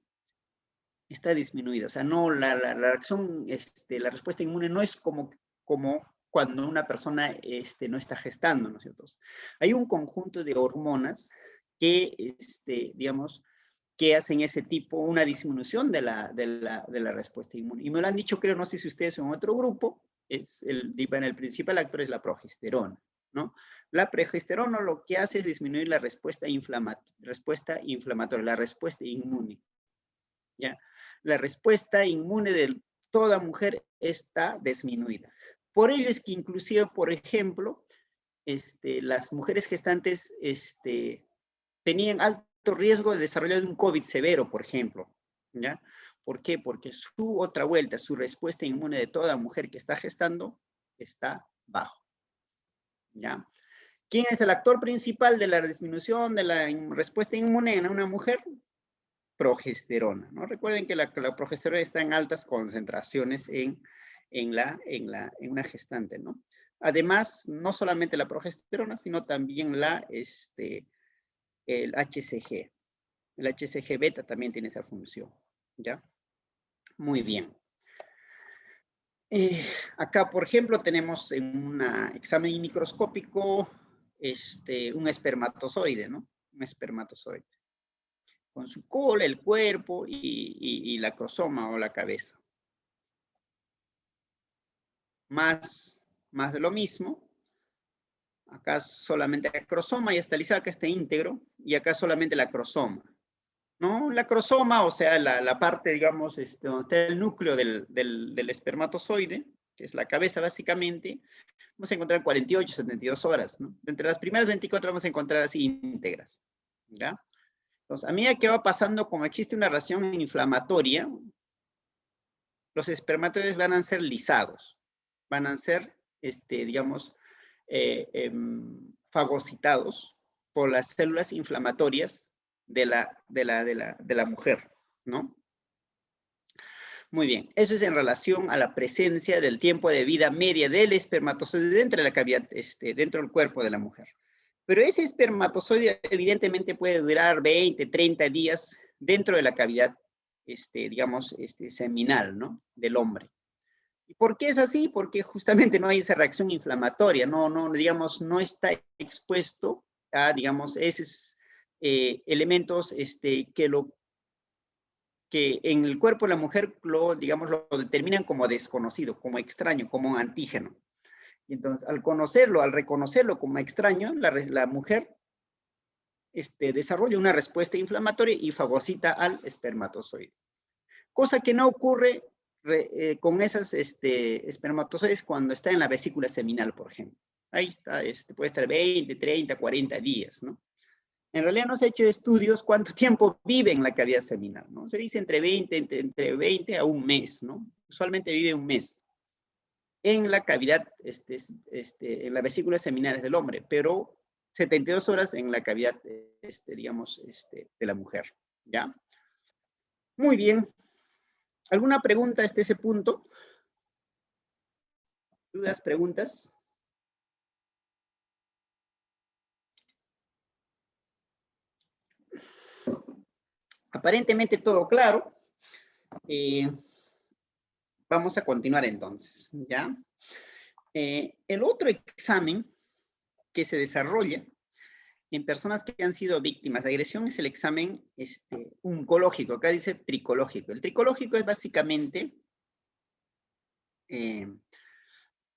Está disminuida. O sea, no, la reacción, la respuesta inmune no es como cuando una persona no está gestando, ¿no es cierto? Hay un conjunto de hormonas que, digamos, que hacen una disminución de la respuesta inmune. Y me lo han dicho, creo, no sé si ustedes son otro grupo, el principal actor es la progesterona, ¿no? La progesterona lo que hace es disminuir la respuesta inflamatoria, la respuesta inmune. ¿Ya? La respuesta inmune de toda mujer está disminuida. Por ello es que inclusive, por ejemplo, las mujeres gestantes tenían alto riesgo de desarrollar un COVID severo, por ejemplo, ¿ya? ¿Por qué? Porque su otra vuelta, su respuesta inmune de toda mujer que está gestando, está bajo. ¿Ya? ¿Quién es el actor principal de la disminución de la respuesta inmune en una mujer? Progesterona, ¿no? Recuerden que la progesterona está en altas concentraciones en una gestante, ¿no? Además, no solamente la progesterona, sino también el HCG. El HCG beta también tiene esa función, ¿ya? Muy bien. Acá, por ejemplo, tenemos en un examen microscópico un espermatozoide, ¿no? Un espermatozoide. Con su cola, el cuerpo y la crosoma o la cabeza. Más de lo mismo. Acá solamente la crosoma y estalizada que está íntegro. Y acá solamente la crosoma. ¿No? La crosoma, o sea, la parte, digamos, donde está el núcleo del espermatozoide, que es la cabeza básicamente, vamos a encontrar 48, 72 horas, ¿no? Entre las primeras 24 vamos a encontrar así íntegras, ¿ya? Entonces, a medida que va pasando, como existe una reacción inflamatoria, los espermatozoides van a ser lisados, van a ser, digamos, fagocitados por las células inflamatorias de la mujer, ¿no? Muy bien, eso es en relación a la presencia del tiempo de vida media del espermatozoide dentro de la cavidad, dentro del cuerpo de la mujer. Pero ese espermatozoide evidentemente puede durar 20, 30 días dentro de la cavidad, digamos, seminal, ¿no? Del hombre. ¿Y por qué es así? Porque justamente no hay esa reacción inflamatoria, digamos, no está expuesto a, digamos, esos elementos que en el cuerpo de la mujer digamos, lo determinan como desconocido, como extraño, como un antígeno. Y entonces, al reconocerlo como extraño, la mujer desarrolla una respuesta inflamatoria y fagocita al espermatozoide. Cosa que no ocurre con esas espermatozoides cuando está en la vesícula seminal, por ejemplo. Ahí está, puede estar 20, 30, 40 días, ¿no? En realidad no se ha hecho estudios cuánto tiempo vive en la cavidad seminal, ¿no? Se dice entre 20 a un mes, ¿no? Usualmente vive un mes en la cavidad, en la vesícula seminal del hombre, pero 72 horas en la cavidad, digamos, de la mujer, ¿ya? Muy bien. ¿Alguna pregunta hasta ese punto? ¿Dudas, preguntas? Aparentemente todo claro. Vamos a continuar entonces, ¿ya? El otro examen que se desarrolla en personas que han sido víctimas de agresión es el examen oncológico. Acá dice tricológico. El tricológico es básicamente,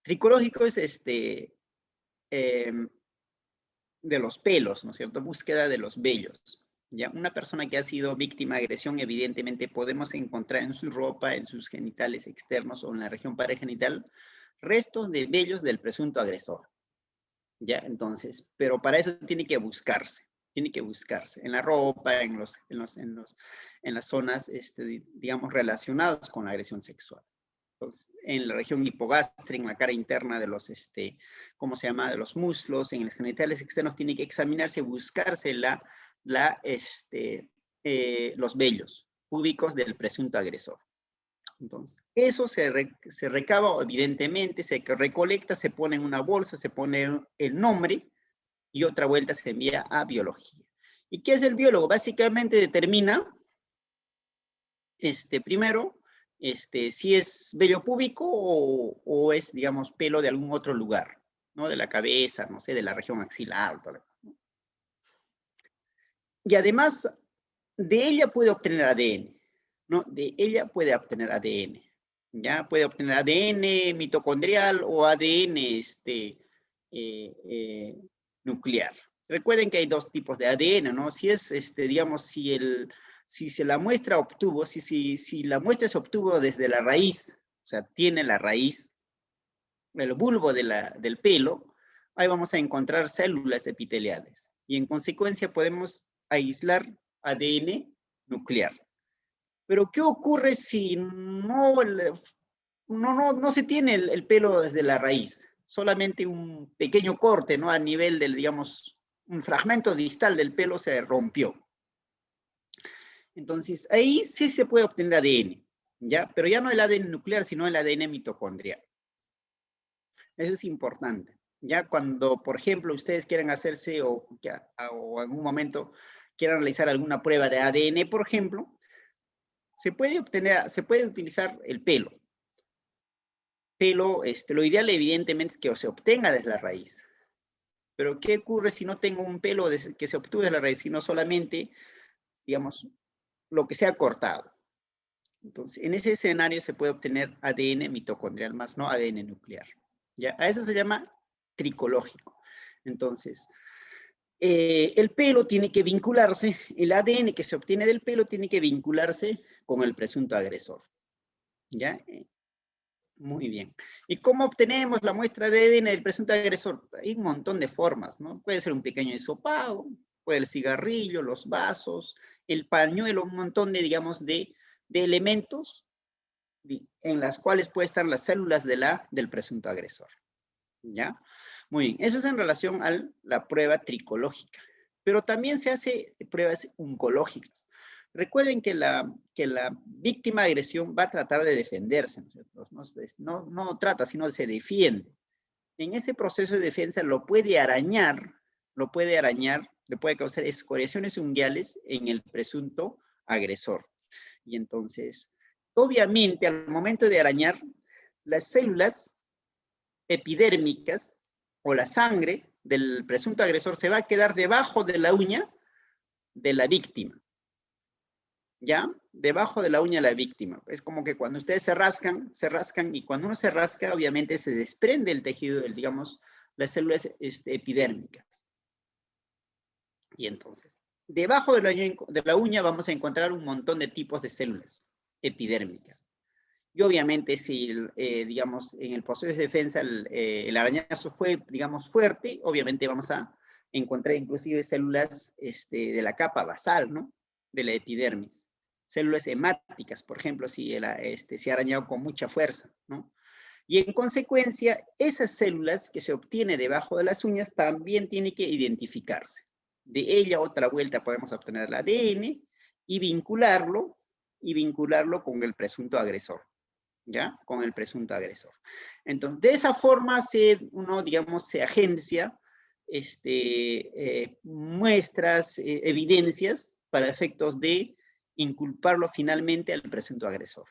tricológico es de los pelos, ¿no es cierto? Búsqueda de los vellos. ¿Ya? Una persona que ha sido víctima de agresión, evidentemente podemos encontrar en su ropa, en sus genitales externos o en la región paragenital, restos de vellos del presunto agresor. ¿Ya? Entonces, pero para eso tiene que buscarse en la ropa, en las zonas, digamos, relacionadas con la agresión sexual. Entonces, en la región hipogástrica, en la cara interna de los, ¿cómo se llama? De los muslos, en los genitales externos, tiene que examinarse, buscarse los vellos púbicos del presunto agresor. Entonces, eso se recaba, evidentemente, se recolecta, se pone en una bolsa, se pone el nombre y otra vuelta se envía a biología. ¿Y qué es el biólogo? Básicamente determina, primero, si es vello púbico o es, digamos, pelo de algún otro lugar, ¿no? De la cabeza, no sé, de la región axilar. ¿No? Y además, de ella puede obtener ADN, ¿no? De ella puede obtener ADN, ¿ya? Puede obtener ADN mitocondrial o ADN nuclear. Recuerden que hay dos tipos de ADN, ¿no? Si es, digamos, si se la muestra obtuvo, si la muestra se obtuvo desde la raíz, o sea, tiene la raíz, el bulbo del pelo, ahí vamos a encontrar células epiteliales. Y en consecuencia podemos aislar ADN nuclear. Pero ¿qué ocurre si no se tiene el pelo desde la raíz? Solamente un pequeño corte, ¿no? A nivel del, digamos, un fragmento distal del pelo se rompió. Entonces, ahí sí se puede obtener ADN, ¿ya? Pero ya no el ADN nuclear, sino el ADN mitocondrial. Eso es importante. Ya cuando, por ejemplo, ustedes quieran hacerse o en algún momento quieran realizar alguna prueba de ADN, por ejemplo, se puede utilizar el pelo. Pelo, lo ideal evidentemente es que se obtenga desde la raíz. Pero ¿qué ocurre si no tengo un pelo que se obtuvo desde la raíz, sino solamente, digamos, lo que se ha cortado? Entonces, en ese escenario se puede obtener ADN mitocondrial más no ADN nuclear. ¿Ya? A eso se llama tricológico. Entonces, el pelo tiene que vincularse, el ADN que se obtiene del pelo tiene que vincularse con el presunto agresor. ¿Ya? Muy bien. ¿Y cómo obtenemos la muestra de ADN del presunto agresor? Hay un montón de formas, ¿no? Puede ser un pequeño hisopado, puede ser el cigarrillo, los vasos, el pañuelo, un montón de, digamos, de elementos en las cuales pueden estar las células del presunto agresor. ¿Ya? Muy bien. Eso es en relación a la prueba tricológica. Pero también se hace pruebas oncológicas. Recuerden que la víctima de agresión va a tratar de defenderse, no trata, sino se defiende. En ese proceso de defensa le puede causar escoriaciones unguiales en el presunto agresor. Y entonces, obviamente, al momento de arañar, las células epidérmicas o la sangre del presunto agresor se va a quedar debajo de la uña de la víctima. ¿Ya? Debajo de la uña de la víctima. Es como que cuando ustedes se rascan y cuando uno se rasca, obviamente se desprende el tejido, digamos, las células epidérmicas. Y entonces, debajo de la uña vamos a encontrar un montón de tipos de células epidérmicas. Y obviamente si, digamos, en el proceso de defensa el arañazo fue, digamos, fuerte, obviamente vamos a encontrar inclusive células de la capa basal, ¿no? De la epidermis. Células hemáticas, por ejemplo, si se ha arañado con mucha fuerza, ¿no? Y en consecuencia, esas células que se obtienen debajo de las uñas también tienen que identificarse. De ella, otra vuelta, podemos obtener el ADN y vincularlo con el presunto agresor. ¿Ya? Con el presunto agresor. Entonces, de esa forma uno, digamos, se agencia muestras, evidencias para efectos de inculparlo finalmente al presunto agresor.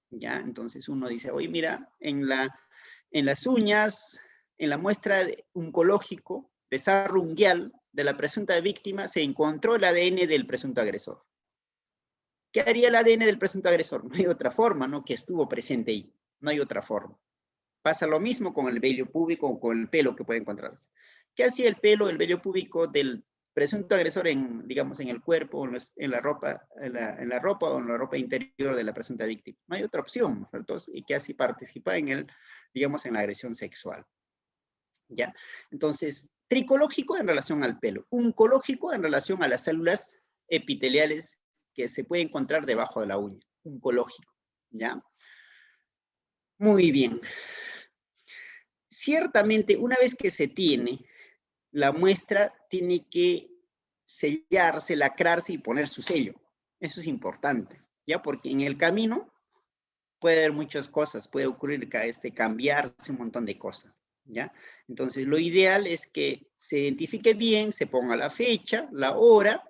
¿Ya? Entonces uno dice, oye, mira, en las uñas, en la muestra oncológico de sarro unguial de la presunta víctima, se encontró el ADN del presunto agresor. ¿Qué haría el ADN del presunto agresor? No hay otra forma, ¿no? Que estuvo presente ahí. No hay otra forma. Pasa lo mismo con el vello púbico o con el pelo que puede encontrarse. ¿Qué hacía el pelo, el vello púbico del presunto agresor digamos, en el cuerpo, en la ropa o en la ropa interior de la presunta víctima? No hay otra opción, ¿no? Entonces, y que así participa digamos, en la agresión sexual. ¿Ya? Entonces, tricológico en relación al pelo, oncológico en relación a las células epiteliales que se puede encontrar debajo de la uña, oncológico, ¿ya? Muy bien. Ciertamente, una vez que se tiene, la muestra tiene que sellarse, lacrarse y poner su sello. Eso es importante, ¿ya? Porque en el camino puede haber muchas cosas, puede ocurrir cambiarse un montón de cosas, ¿ya? Entonces, lo ideal es que se identifique bien, se ponga la fecha, la hora,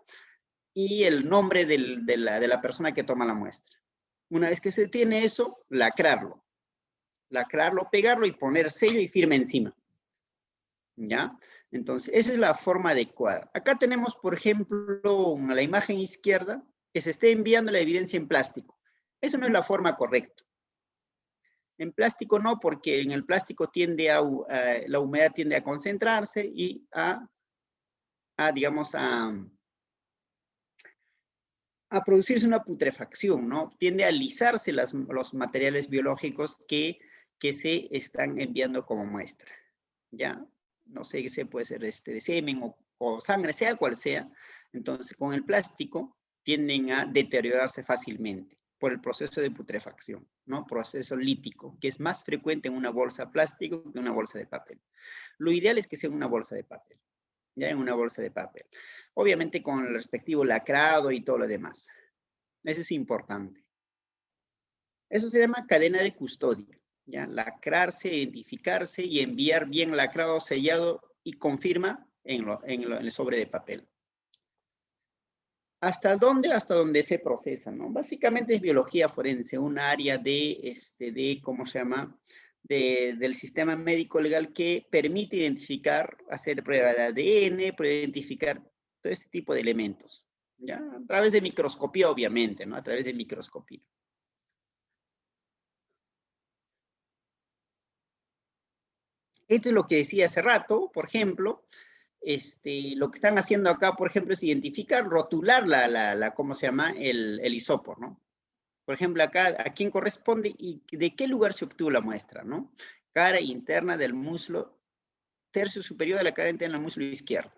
y el nombre de la persona que toma la muestra. Una vez que se tiene eso, lacrarlo, pegarlo y poner sello y firma encima. ¿Ya? Entonces, esa es la forma adecuada. Acá tenemos, por ejemplo, a la imagen izquierda, que se esté enviando la evidencia en plástico. Eso no es la forma correcta. En plástico no, porque en el plástico la humedad tiende a concentrarse y digamos, a producirse una putrefacción, ¿no? Tiende a alisarse los materiales biológicos que se están enviando como muestra, ¿ya? No sé, puede ser de semen o sangre, sea cual sea. Entonces, con el plástico, tienden a deteriorarse fácilmente por el proceso de putrefacción, ¿no? Proceso lítico, que es más frecuente en una bolsa plástico que en una bolsa de papel. Lo ideal es que sea una bolsa de papel, ya en una bolsa de papel. Obviamente con el respectivo lacrado y todo lo demás. Eso es importante. Eso se llama cadena de custodia, ¿ya? Lacrarse, identificarse y enviar bien lacrado, sellado y con firma en el sobre de papel. ¿Hasta dónde? Hasta donde se procesa, ¿no? Básicamente es biología forense, un área ¿cómo se llama? Del sistema médico legal que permite identificar, hacer prueba de ADN, para identificar todo este tipo de elementos, ¿ya? A través de microscopía, obviamente, ¿no? A través de microscopía. Esto es lo que decía hace rato, por ejemplo, lo que están haciendo acá, por ejemplo, es identificar, rotular ¿cómo se llama? El hisopo, ¿no? Por ejemplo, acá, ¿a quién corresponde y de qué lugar se obtuvo la muestra, ¿no? Cara interna del muslo, tercio superior de la cara interna del muslo izquierdo,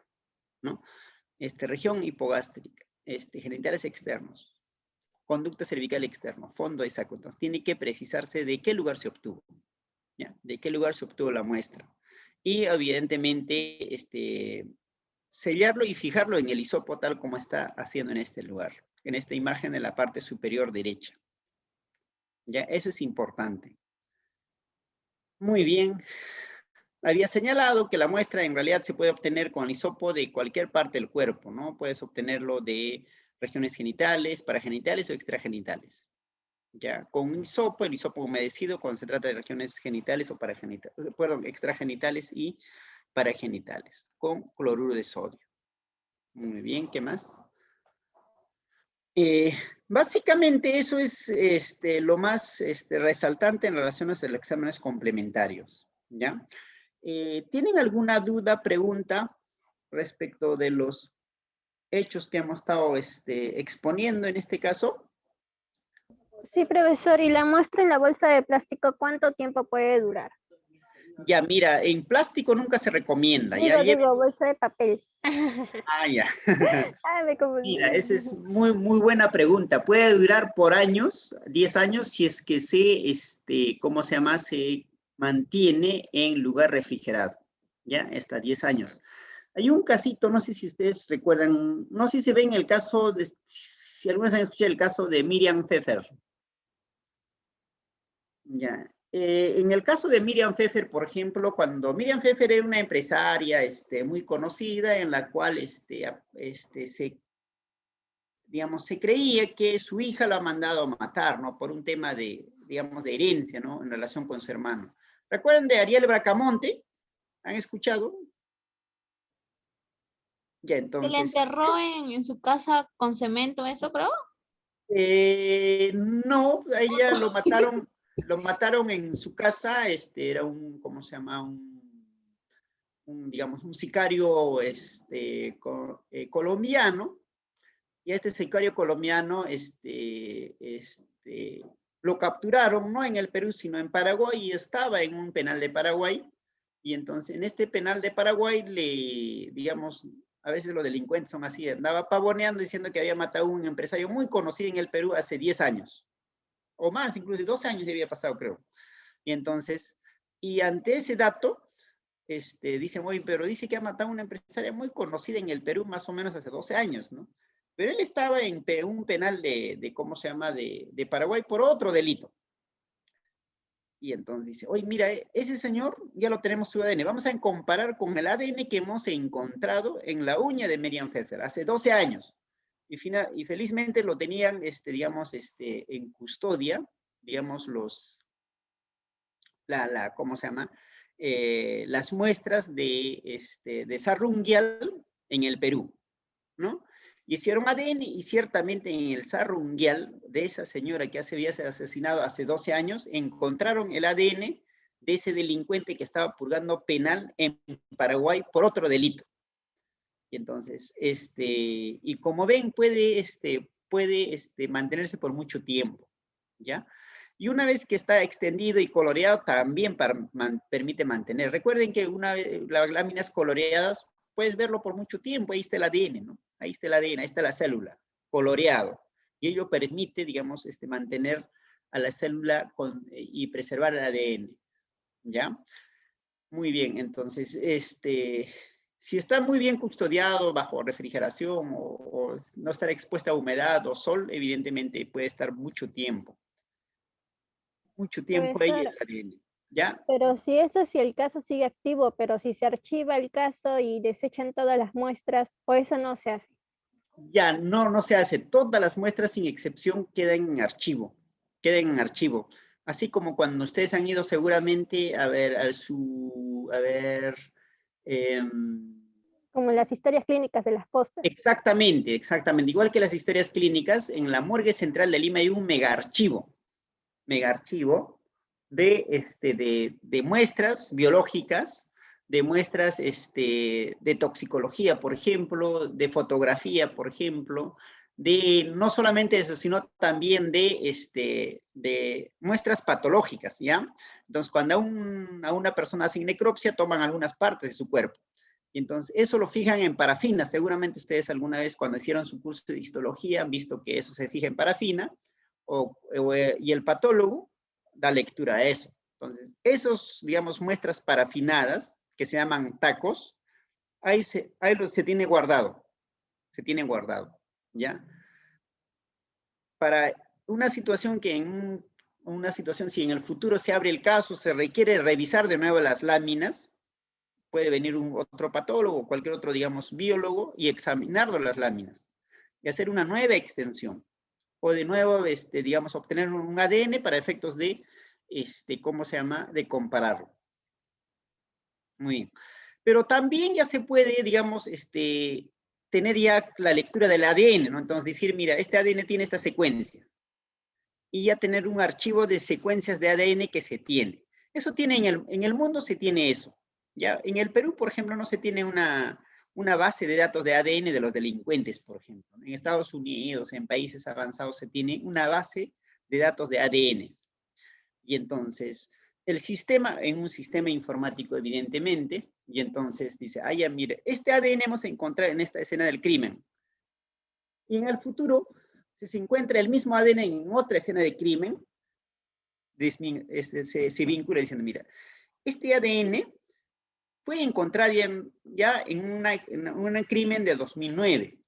¿no? Región hipogástrica, genitales externos, conducto cervical externo, fondo de saco. Entonces, tiene que precisarse de qué lugar se obtuvo, ¿ya? De qué lugar se obtuvo la muestra. Y, evidentemente, sellarlo y fijarlo en el hisopo tal como está haciendo en este lugar, en esta imagen de la parte superior derecha. Ya, eso es importante. Muy bien. Había señalado que la muestra en realidad se puede obtener con el hisopo de cualquier parte del cuerpo, ¿no? Puedes obtenerlo de regiones genitales, paragenitales o extragenitales. Ya, con un hisopo, el hisopo humedecido cuando se trata de regiones genitales o paragenitales, perdón, extragenitales y paragenitales, con cloruro de sodio. Muy bien, ¿qué más? Básicamente eso es lo más resaltante en relación a los exámenes complementarios, ¿ya? ¿Tienen alguna duda, pregunta respecto de los hechos que hemos estado exponiendo en este caso? Sí, profesor, ¿y la muestra en la bolsa de plástico cuánto tiempo puede durar? Ya, mira, en plástico nunca se recomienda. Ya Digo, bolsa de papel. Ah, ya. Ah, me confundí. Mira, esa es muy, muy buena pregunta. Puede durar por años, 10 años, si es que ¿cómo se llama? Se mantiene en lugar refrigerado, ¿ya? Hasta 10 años. Hay un casito, no sé si ustedes recuerdan, no sé si se ve en el caso, si alguna vez han escuchado el caso de Miriam Pfeffer. Ya. En el caso de Miriam Pfeffer, por ejemplo, cuando Miriam Pfeffer era una empresaria muy conocida en la cual digamos, se creía que su hija lo ha mandado a matar, ¿no? Por un tema de, digamos, de herencia, ¿no? En relación con su hermano. ¿Recuerdan de Ariel Bracamonte? ¿Han escuchado? Ya, Que le entonces... enterró en su casa con cemento, eso creo. No, a ella lo mataron en su casa, era un, ¿cómo se llama? Digamos, un sicario colombiano, y a este sicario colombiano lo capturaron, no en el Perú, sino en Paraguay, y estaba en un penal de Paraguay, y entonces en este penal de Paraguay digamos, a veces los delincuentes son así, andaba pavoneando diciendo que había matado a un empresario muy conocido en el Perú hace 10 años, o más, incluso 12 años ya había pasado, creo. Y entonces, y ante ese dato, dicen, oye, pero dice que ha matado a una empresaria muy conocida en el Perú más o menos hace 12 años, ¿no? Pero él estaba en un penal ¿cómo se llama?, de Paraguay por otro delito. Y entonces dice, oye, mira, ese señor ya lo tenemos su ADN. Vamos a comparar con el ADN que hemos encontrado en la uña de Miriam Pfeffer hace 12 años. Y felizmente lo tenían, digamos, en custodia, digamos, ¿cómo se llama? Las muestras de sarrungial en el Perú, ¿no? Hicieron ADN y ciertamente en el sarrungial de esa señora que había asesinado hace 12 años, encontraron el ADN de ese delincuente que estaba purgando penal en Paraguay por otro delito. Y entonces, y como ven, puede mantenerse por mucho tiempo, ¿ya? Y una vez que está extendido y coloreado, también permite mantener. Recuerden que las láminas coloreadas, puedes verlo por mucho tiempo, ahí está el ADN, ¿no? Ahí está el ADN, ahí está la célula. coloreado. Y ello permite, digamos, mantener a la célula y preservar el ADN. ¿Ya? Muy bien, entonces, si está muy bien custodiado bajo refrigeración o no estar expuesta a humedad o sol, evidentemente puede estar mucho tiempo. Mucho tiempo ahí el Profesor, ADN. ¿Ya? pero si el caso sigue activo, pero si se archiva el caso y desechan todas las muestras, o eso no se hace. Ya, no se hace. Todas las muestras sin excepción quedan en archivo. Quedan en archivo. Así como cuando ustedes han ido seguramente a ver Como las historias clínicas de las postas. exactamente, exactamente. Igual que las historias clínicas, en la morgue central de Lima hay un megaarchivo de muestras biológicas, de muestras de toxicología, por ejemplo, de fotografía, por ejemplo, de no solamente eso, sino también de muestras patológicas, ¿ya? Entonces, cuando a una persona hacen necropsia, toman algunas partes de su cuerpo. Y entonces, eso lo fijan en parafina. Seguramente ustedes alguna vez cuando hicieron su curso de histología han visto que eso se fija en parafina, y el patólogo da lectura a eso. Entonces, esos, digamos, muestras parafinadas, que se llaman tacos, ahí se tiene guardado, ¿ya? Para una situación si en el futuro se abre el caso, se requiere revisar de nuevo las láminas, puede venir otro patólogo, cualquier otro, digamos, biólogo, y examinar las láminas, y hacer una nueva extensión, o de nuevo, digamos, obtener un ADN para efectos de, ¿cómo se llama?, de compararlo. Muy bien. Pero también ya se puede, digamos, tener ya la lectura del ADN, ¿no? Entonces decir, mira, este ADN tiene esta secuencia. Y ya tener un archivo de secuencias de ADN que se tiene. Eso tiene en el mundo se tiene eso. Ya en el Perú, por ejemplo, no se tiene una base de datos de ADN de los delincuentes, por ejemplo. En Estados Unidos, en países avanzados, se tiene una base de datos de ADNs. Y entonces, el sistema, en un sistema informático, evidentemente, y entonces dice, ah, ya, mire, este ADN hemos encontrado en esta escena del crimen. Y en el futuro, si se encuentra el mismo ADN en otra escena de crimen, se vincula diciendo, mira, este ADN fue encontrado ya en un crimen de 2009.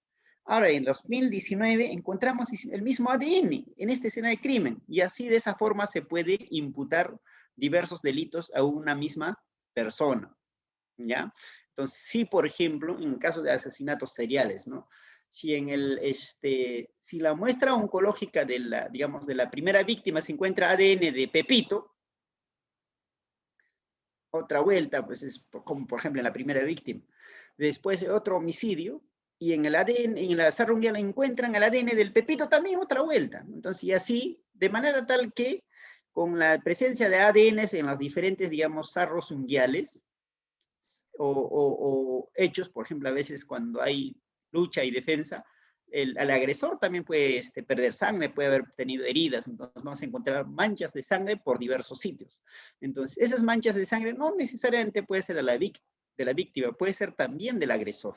Ahora, en 2019 encontramos el mismo ADN en esta escena de crimen, y así de esa forma se puede imputar diversos delitos a una misma persona, ¿ya? Entonces, sí, por ejemplo, en caso de asesinatos seriales, ¿no? Si si la muestra oncológica digamos, de la primera víctima se encuentra ADN de Pepito, otra vuelta, pues es como por ejemplo en la primera víctima. Después otro homicidio, y en el ADN, en la zarrunguiana encuentran el ADN del Pepito también, otra vuelta. Entonces, y así, de manera tal que con la presencia de ADNs en los diferentes, digamos, sarros unguiales, o hechos, por ejemplo, a veces cuando hay lucha y defensa, el agresor también puede perder sangre, puede haber tenido heridas, entonces vamos a encontrar manchas de sangre por diversos sitios. Entonces, esas manchas de sangre no necesariamente puede ser de la víctima, puede ser también del agresor.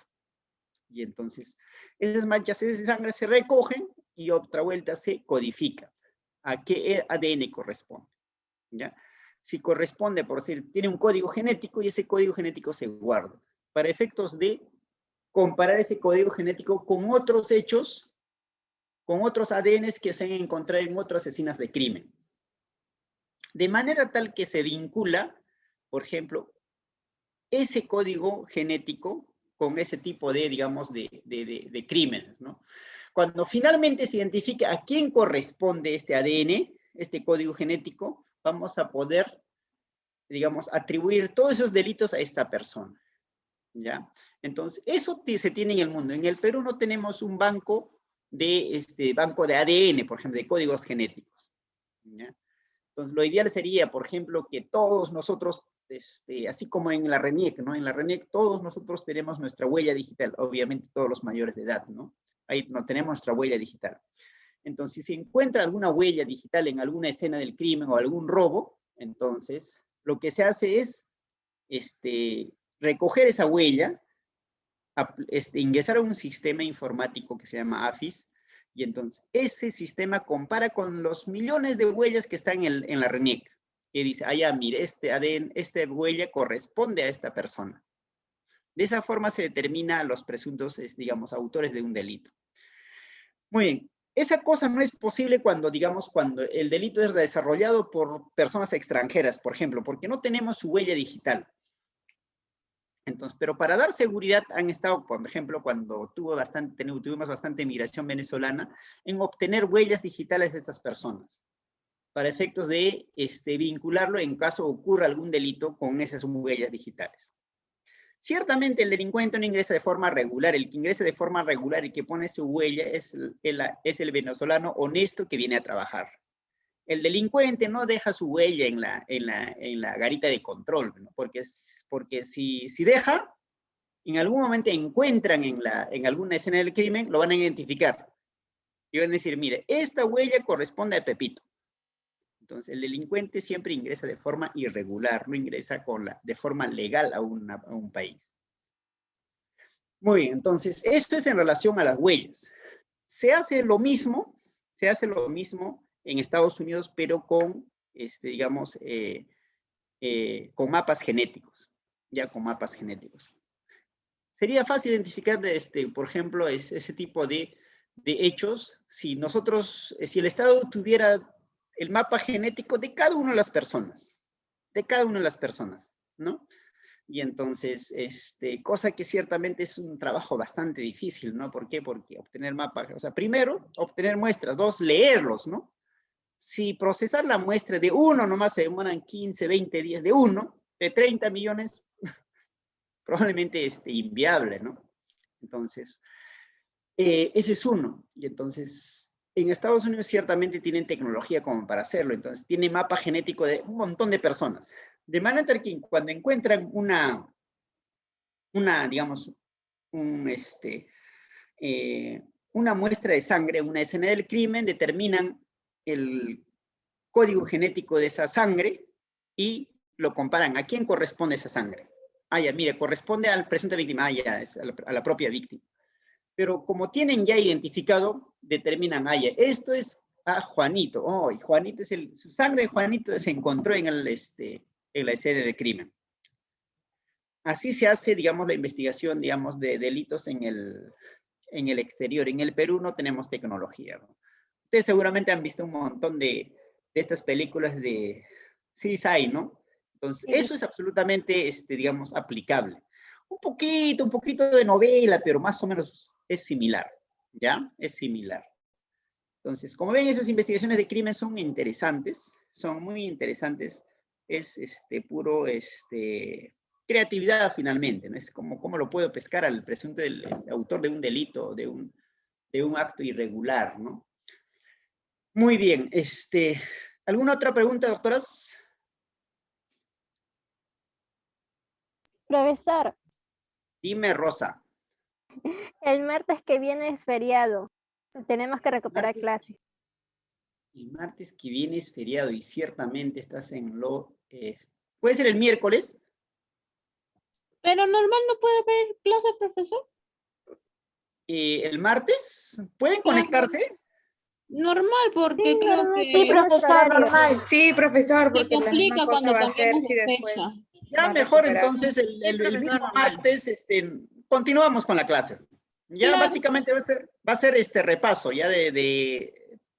Y entonces, esas manchas de sangre se recogen y otra vuelta se codifican. ¿A qué ADN corresponde? ¿Ya? Si corresponde, por decir, tiene un código genético, y ese código genético se guarda para efectos de comparar ese código genético con otros hechos, con otros ADNs que se han encontrado en otras escenas de crimen. De manera tal que se vincula, por ejemplo, ese código genético con ese tipo de, digamos, de crímenes, ¿no? Cuando finalmente se identifica a quién corresponde este ADN, este código genético, vamos a poder, digamos, atribuir todos esos delitos a esta persona, ¿ya? Entonces, eso se tiene en el mundo. En el Perú no tenemos un banco banco de ADN, por ejemplo, de códigos genéticos, ¿ya? Entonces, lo ideal sería, por ejemplo, que todos nosotros, así como en la RENIEC, ¿no? En la RENIEC todos nosotros tenemos nuestra huella digital, obviamente todos los mayores de edad, ¿no? Ahí no tenemos nuestra huella digital. Entonces, si se encuentra alguna huella digital en alguna escena del crimen o algún robo, entonces, lo que se hace es recoger esa huella, ingresar a un sistema informático que se llama AFIS, Y entonces, ese sistema compara con los millones de huellas que están en la RENIEC. Y dice, ah, ya, mire, este ADN, esta huella corresponde a esta persona. De esa forma se determina a los presuntos, digamos, autores de un delito. Muy bien. Esa cosa no es posible cuando, digamos, cuando el delito es desarrollado por personas extranjeras, por ejemplo, porque no tenemos su huella digital. Entonces, pero para dar seguridad han estado, por ejemplo, cuando tuvimos bastante migración venezolana, en obtener huellas digitales de estas personas, para efectos de vincularlo en caso ocurra algún delito con esas huellas digitales. Ciertamente el delincuente no ingresa de forma regular, el que ingresa de forma regular y que pone su huella es el venezolano honesto que viene a trabajar. El delincuente no deja su huella en la garita de control, ¿no? Porque si deja, en algún momento encuentran en alguna escena del crimen, lo van a identificar. Y van a decir, mire, esta huella corresponde a Pepito. Entonces, el delincuente siempre ingresa de forma irregular, no ingresa de forma legal a un país. Muy bien, entonces, esto es en relación a las huellas. Se hace lo mismo en Estados Unidos, pero con, digamos, con mapas genéticos, ya con mapas genéticos. Sería fácil identificar, por ejemplo, ese tipo de hechos si si el Estado tuviera el mapa genético de cada una de las personas, ¿no? Y entonces, cosa que ciertamente es un trabajo bastante difícil, ¿no? ¿Por qué? Porque obtener mapas, o sea, primero, obtener muestras, dos, leerlos, ¿no? Si procesar la muestra de uno nomás se demoran 15, 20 días, de uno, de 30 millones, probablemente inviable, ¿no? Entonces, ese es uno. Y entonces, en Estados Unidos ciertamente tienen tecnología como para hacerlo. Entonces, tiene mapa genético de un montón de personas. De manera que cuando encuentran digamos, una muestra de sangre, una escena del crimen, determinan el código genético de esa sangre y lo comparan. ¿A quién corresponde esa sangre? Ah, ya, mire, corresponde al presunto víctima. Ah, ya, es a la propia víctima. Pero como tienen ya identificado, determinan, ah, ya, esto es a Juanito. Oh, y Juanito su sangre de Juanito se encontró en la escena del crimen. Así se hace, digamos, la investigación, digamos, de delitos en el exterior. En el Perú no tenemos tecnología, ¿no? Ustedes seguramente han visto un montón de estas películas de CSI, ¿no? Entonces, Sí. eso es absolutamente, digamos, aplicable. Un poquito de novela, pero más o menos es similar, ¿ya? Es similar. Entonces, como ven, esas investigaciones de crimen son interesantes, son muy interesantes. Es puro creatividad finalmente, ¿no? Es como cómo lo puedo pescar al presunto autor de un delito, de un acto irregular, ¿no? Muy bien, ¿alguna otra pregunta, doctoras? Profesor, Dime, Rosa. el martes que viene es feriado. Tenemos que recuperar Martes, clases. el martes que viene es feriado y ciertamente estás ¿puede ser el miércoles? Pero normal no puede haber clase, profesor. ¿El martes? ¿Pueden Claro, conectarse? normal, Sí, porque creo normal, Sí, que tenemos nuestro profesor, horario. normal. Sí, profesor, se porque la misma complica cosa cuando va a ser cambiamos si de fecha. después Ya va a mejor recuperar. entonces Sí, el profesor, mismo normal. martes continuamos con la clase. Ya Claro, básicamente va a ser este repaso ya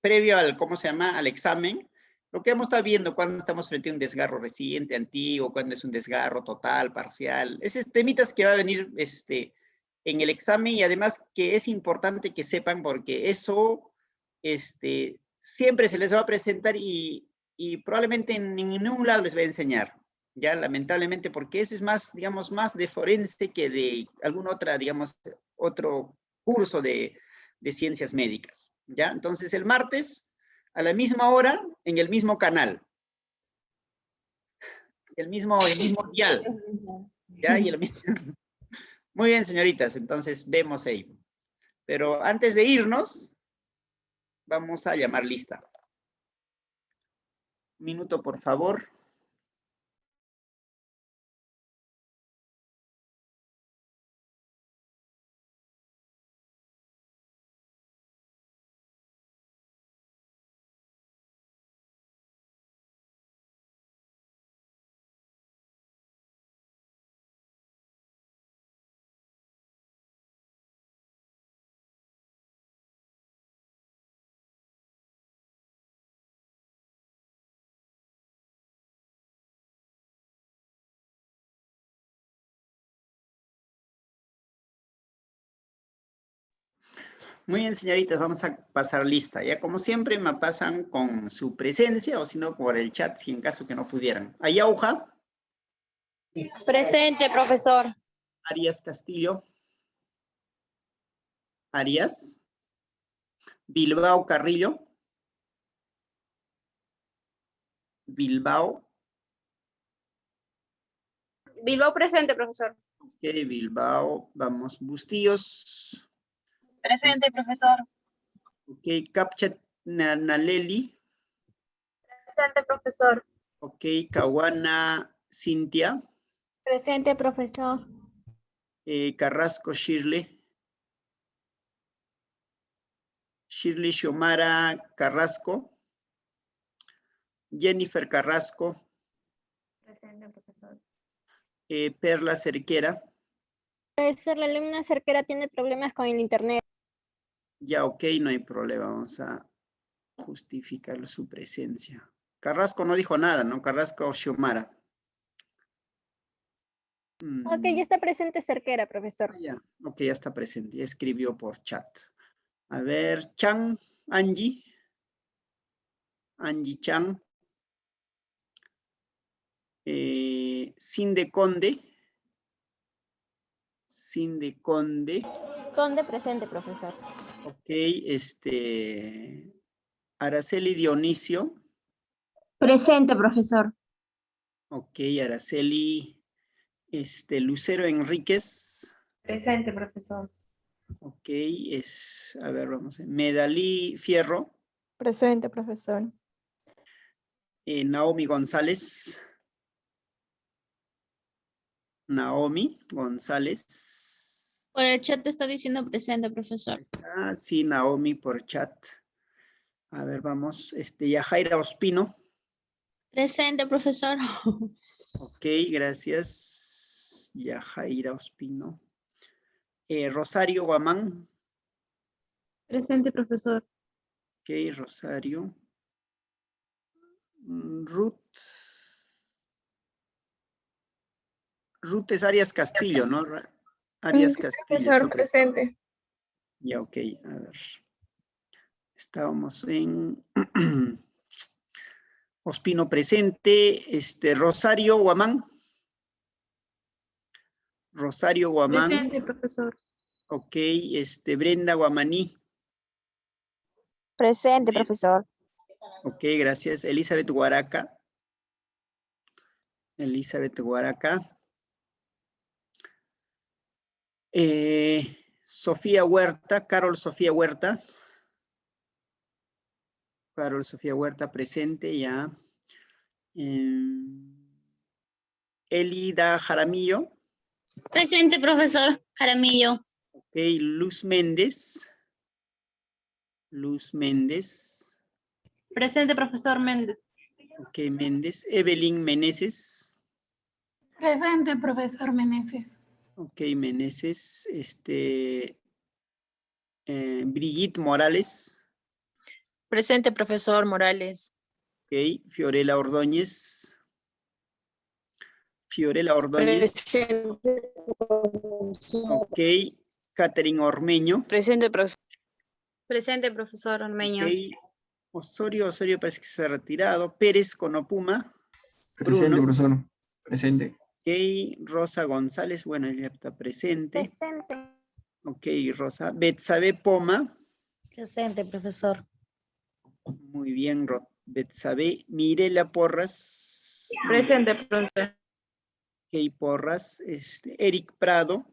previo al, ¿cómo se llama? Al examen. Lo que hemos estado viendo cuando estamos frente a un desgarro reciente, antiguo, cuando es un desgarro total, parcial. Esos temitas que va a venir en el examen y además que es importante que sepan porque eso siempre se les va a presentar y probablemente en ningún lado les va a enseñar. Ya, lamentablemente, porque eso es más, digamos, más de forense que de alguna otra, digamos, otro curso de ciencias médicas. ¿Ya? Entonces, el martes, a la misma hora, en el mismo canal. El mismo dial. ¿Ya? Muy bien, señoritas, entonces vemos ahí. Pero antes de irnos, vamos a llamar lista. Un minuto, por favor. Muy bien, señoritas, vamos a pasar lista. Ya como siempre me pasan con su presencia o si no por el chat, si en caso que no pudieran. Ayauja, Presente, profesor. Arias Castillo, Arias, Bilbao Carrillo, Bilbao, Bilbao presente, profesor. ok, Bilbao, vamos, Bustillos, Presente, profesor. ok, Capchat Naleli, Presente, profesor. ok, Caguana Cintia, Presente, profesor. Carrasco Shirley, Shirley Xiomara Carrasco, Jennifer Carrasco, Presente, profesor. Perla Cerquera, Profesor, la alumna cerquera tiene problemas con el internet. ya ok, no hay problema, vamos a justificar su presencia. Carrasco no dijo nada, ¿no? Carrasco Xiomara. Ok, ya está presente cerquera, profesor. Ya, ok, ya está presente, ya escribió por chat. A ver, Chan, Angie Chan, Cinde Conde, Conde presente, profesor. ok, Araceli Dionisio, Presente, profesor. ok, Araceli, Lucero Enríquez, Presente, profesor. ok, a ver, vamos a ver, Medalí Fierro, Presente, profesor. Naomi González, Por el chat te está diciendo presente, profesor. ah, sí, Naomi por chat. A ver, vamos, Yajaira Ospino, Presente, profesor. ok, gracias, Yajaira Ospino. Rosario Guamán, Presente, profesor. ok, Rosario. Ruth es Arias Castillo, ¿no? Arias Castillo. Profesor, presente. Ya, ok, a ver. Estábamos en Ospino presente, Rosario Guamán. Rosario Guamán. Presente, profesor. Ok, Brenda Guamaní. Presente, profesor. Ok, gracias. Elizabeth Guaraca. Sofía Huerta, Carol Sofía Huerta. Presente ya. Elida Jaramillo. Presente, profesor Jaramillo. Ok, Luz Méndez. Presente, profesor Méndez. Ok, Méndez. Evelyn Meneses. Presente, profesor Meneses. Ok, Meneses. Brigitte Morales. Presente, profesor Morales. Ok, Fiorella Ordóñez. Presente, Ok, Catherine Ormeño. Presente, profesor. Presente, profesor Ormeño. Ok, Osorio parece que se ha retirado. Pérez Conopuma. Presente, Bruno. profesor. Presente. Ok, Rosa González, bueno, ya está presente. Presente. Ok, Rosa. Betsabe Poma. Presente, profesor. Muy bien, Betsabe. Mirela Porras. Presente, profesor. Ok, Porras. Eric Prado.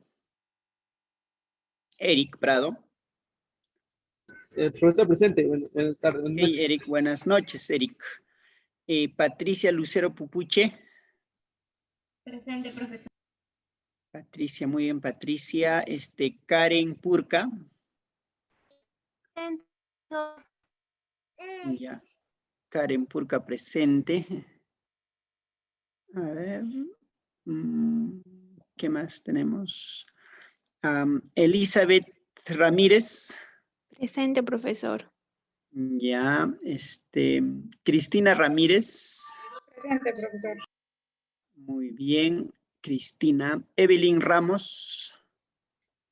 Profesor presente, buenas tardes. Ok, Buenas noches. Eric, buenas noches, Eric. Patricia Lucero Pupuche. Presente, profesor. Patricia, muy bien, Patricia. Karen Purca. Ya. Karen Purca presente. A ver. ¿Qué más tenemos? Elizabeth Ramírez. Presente, profesor. Ya. Cristina Ramírez. Presente, profesor. Muy bien, Cristina. Evelyn Ramos.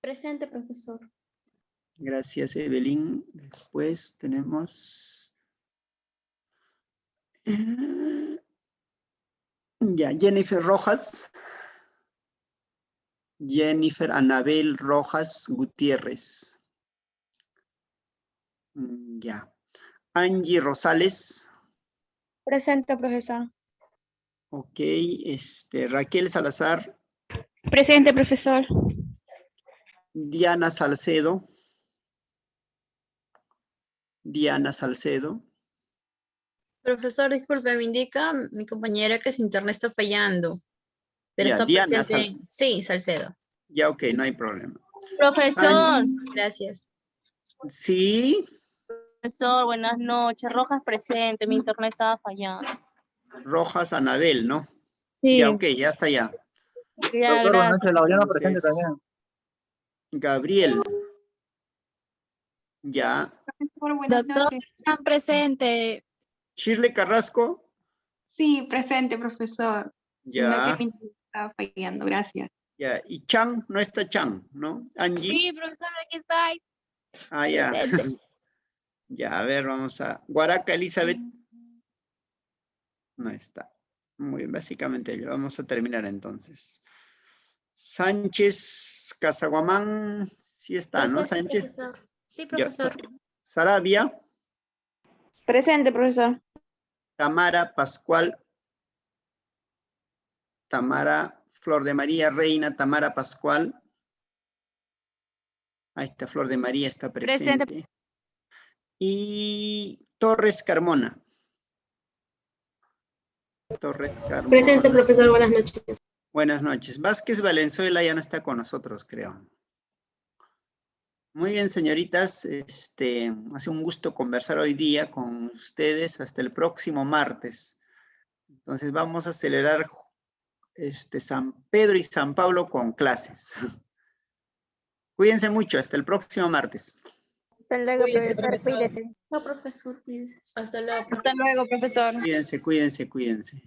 Presente, profesor. Gracias, Evelyn. Después tenemos... ya, Jennifer Rojas. Jennifer Anabel Rojas Gutiérrez. Ya. Angie Rosales. Presente, profesor. Ok. Raquel Salazar. Presente, profesor. Diana Salcedo. Diana Salcedo. Profesor, disculpe, me indica mi compañera que su internet está fallando. Pero Ya, está Diana presente. Sí, Salcedo. Ya, ok, no hay problema. Profesor, Gracias. Sí, profesor, buenas noches. Rojas presente, mi internet estaba fallando. Rojas Anabel, ¿no? Sí, Ya, ok, ya está ya. ya, gracias. Laureano Entonces, presente también. Gabriel. Ya. Doctor, Están presente. Shirley Carrasco. Sí, presente, profesor. Sino que Ya. mi internet estaba fallando. Gracias. Ya. Y Chan, no está Chan, ¿no? Angie. Sí, profesor, aquí estoy. Ah, ya. Ya, a ver, vamos a... Guaraca Elizabeth. No está. Muy bien, básicamente ya vamos a terminar entonces. Sánchez Casaguamán, sí está, ¿no, Sánchez? Profesor. Sí, Ya, profesor. Sarabia. presente, profesor. Tamara Pascual. Tamara Flor de María Reina, Tamara Pascual. Ahí está, Flor de María está presente. Y Torres Carmona. Torres Carmona. Presente, profesor. Buenas noches. Buenas noches. Vázquez Valenzuela ya no está con nosotros, creo. Muy bien, señoritas. Hace un gusto conversar hoy día con ustedes hasta el próximo martes. Entonces vamos a celebrar San Pedro y San Pablo con clases. Cuídense mucho, hasta el próximo martes. Hasta luego, Cuídese, profesor. profesor. Cuídese. No, profesor, cuídese. Hasta luego. Hasta luego, profesor. Cuídense, cuídense, cuídense.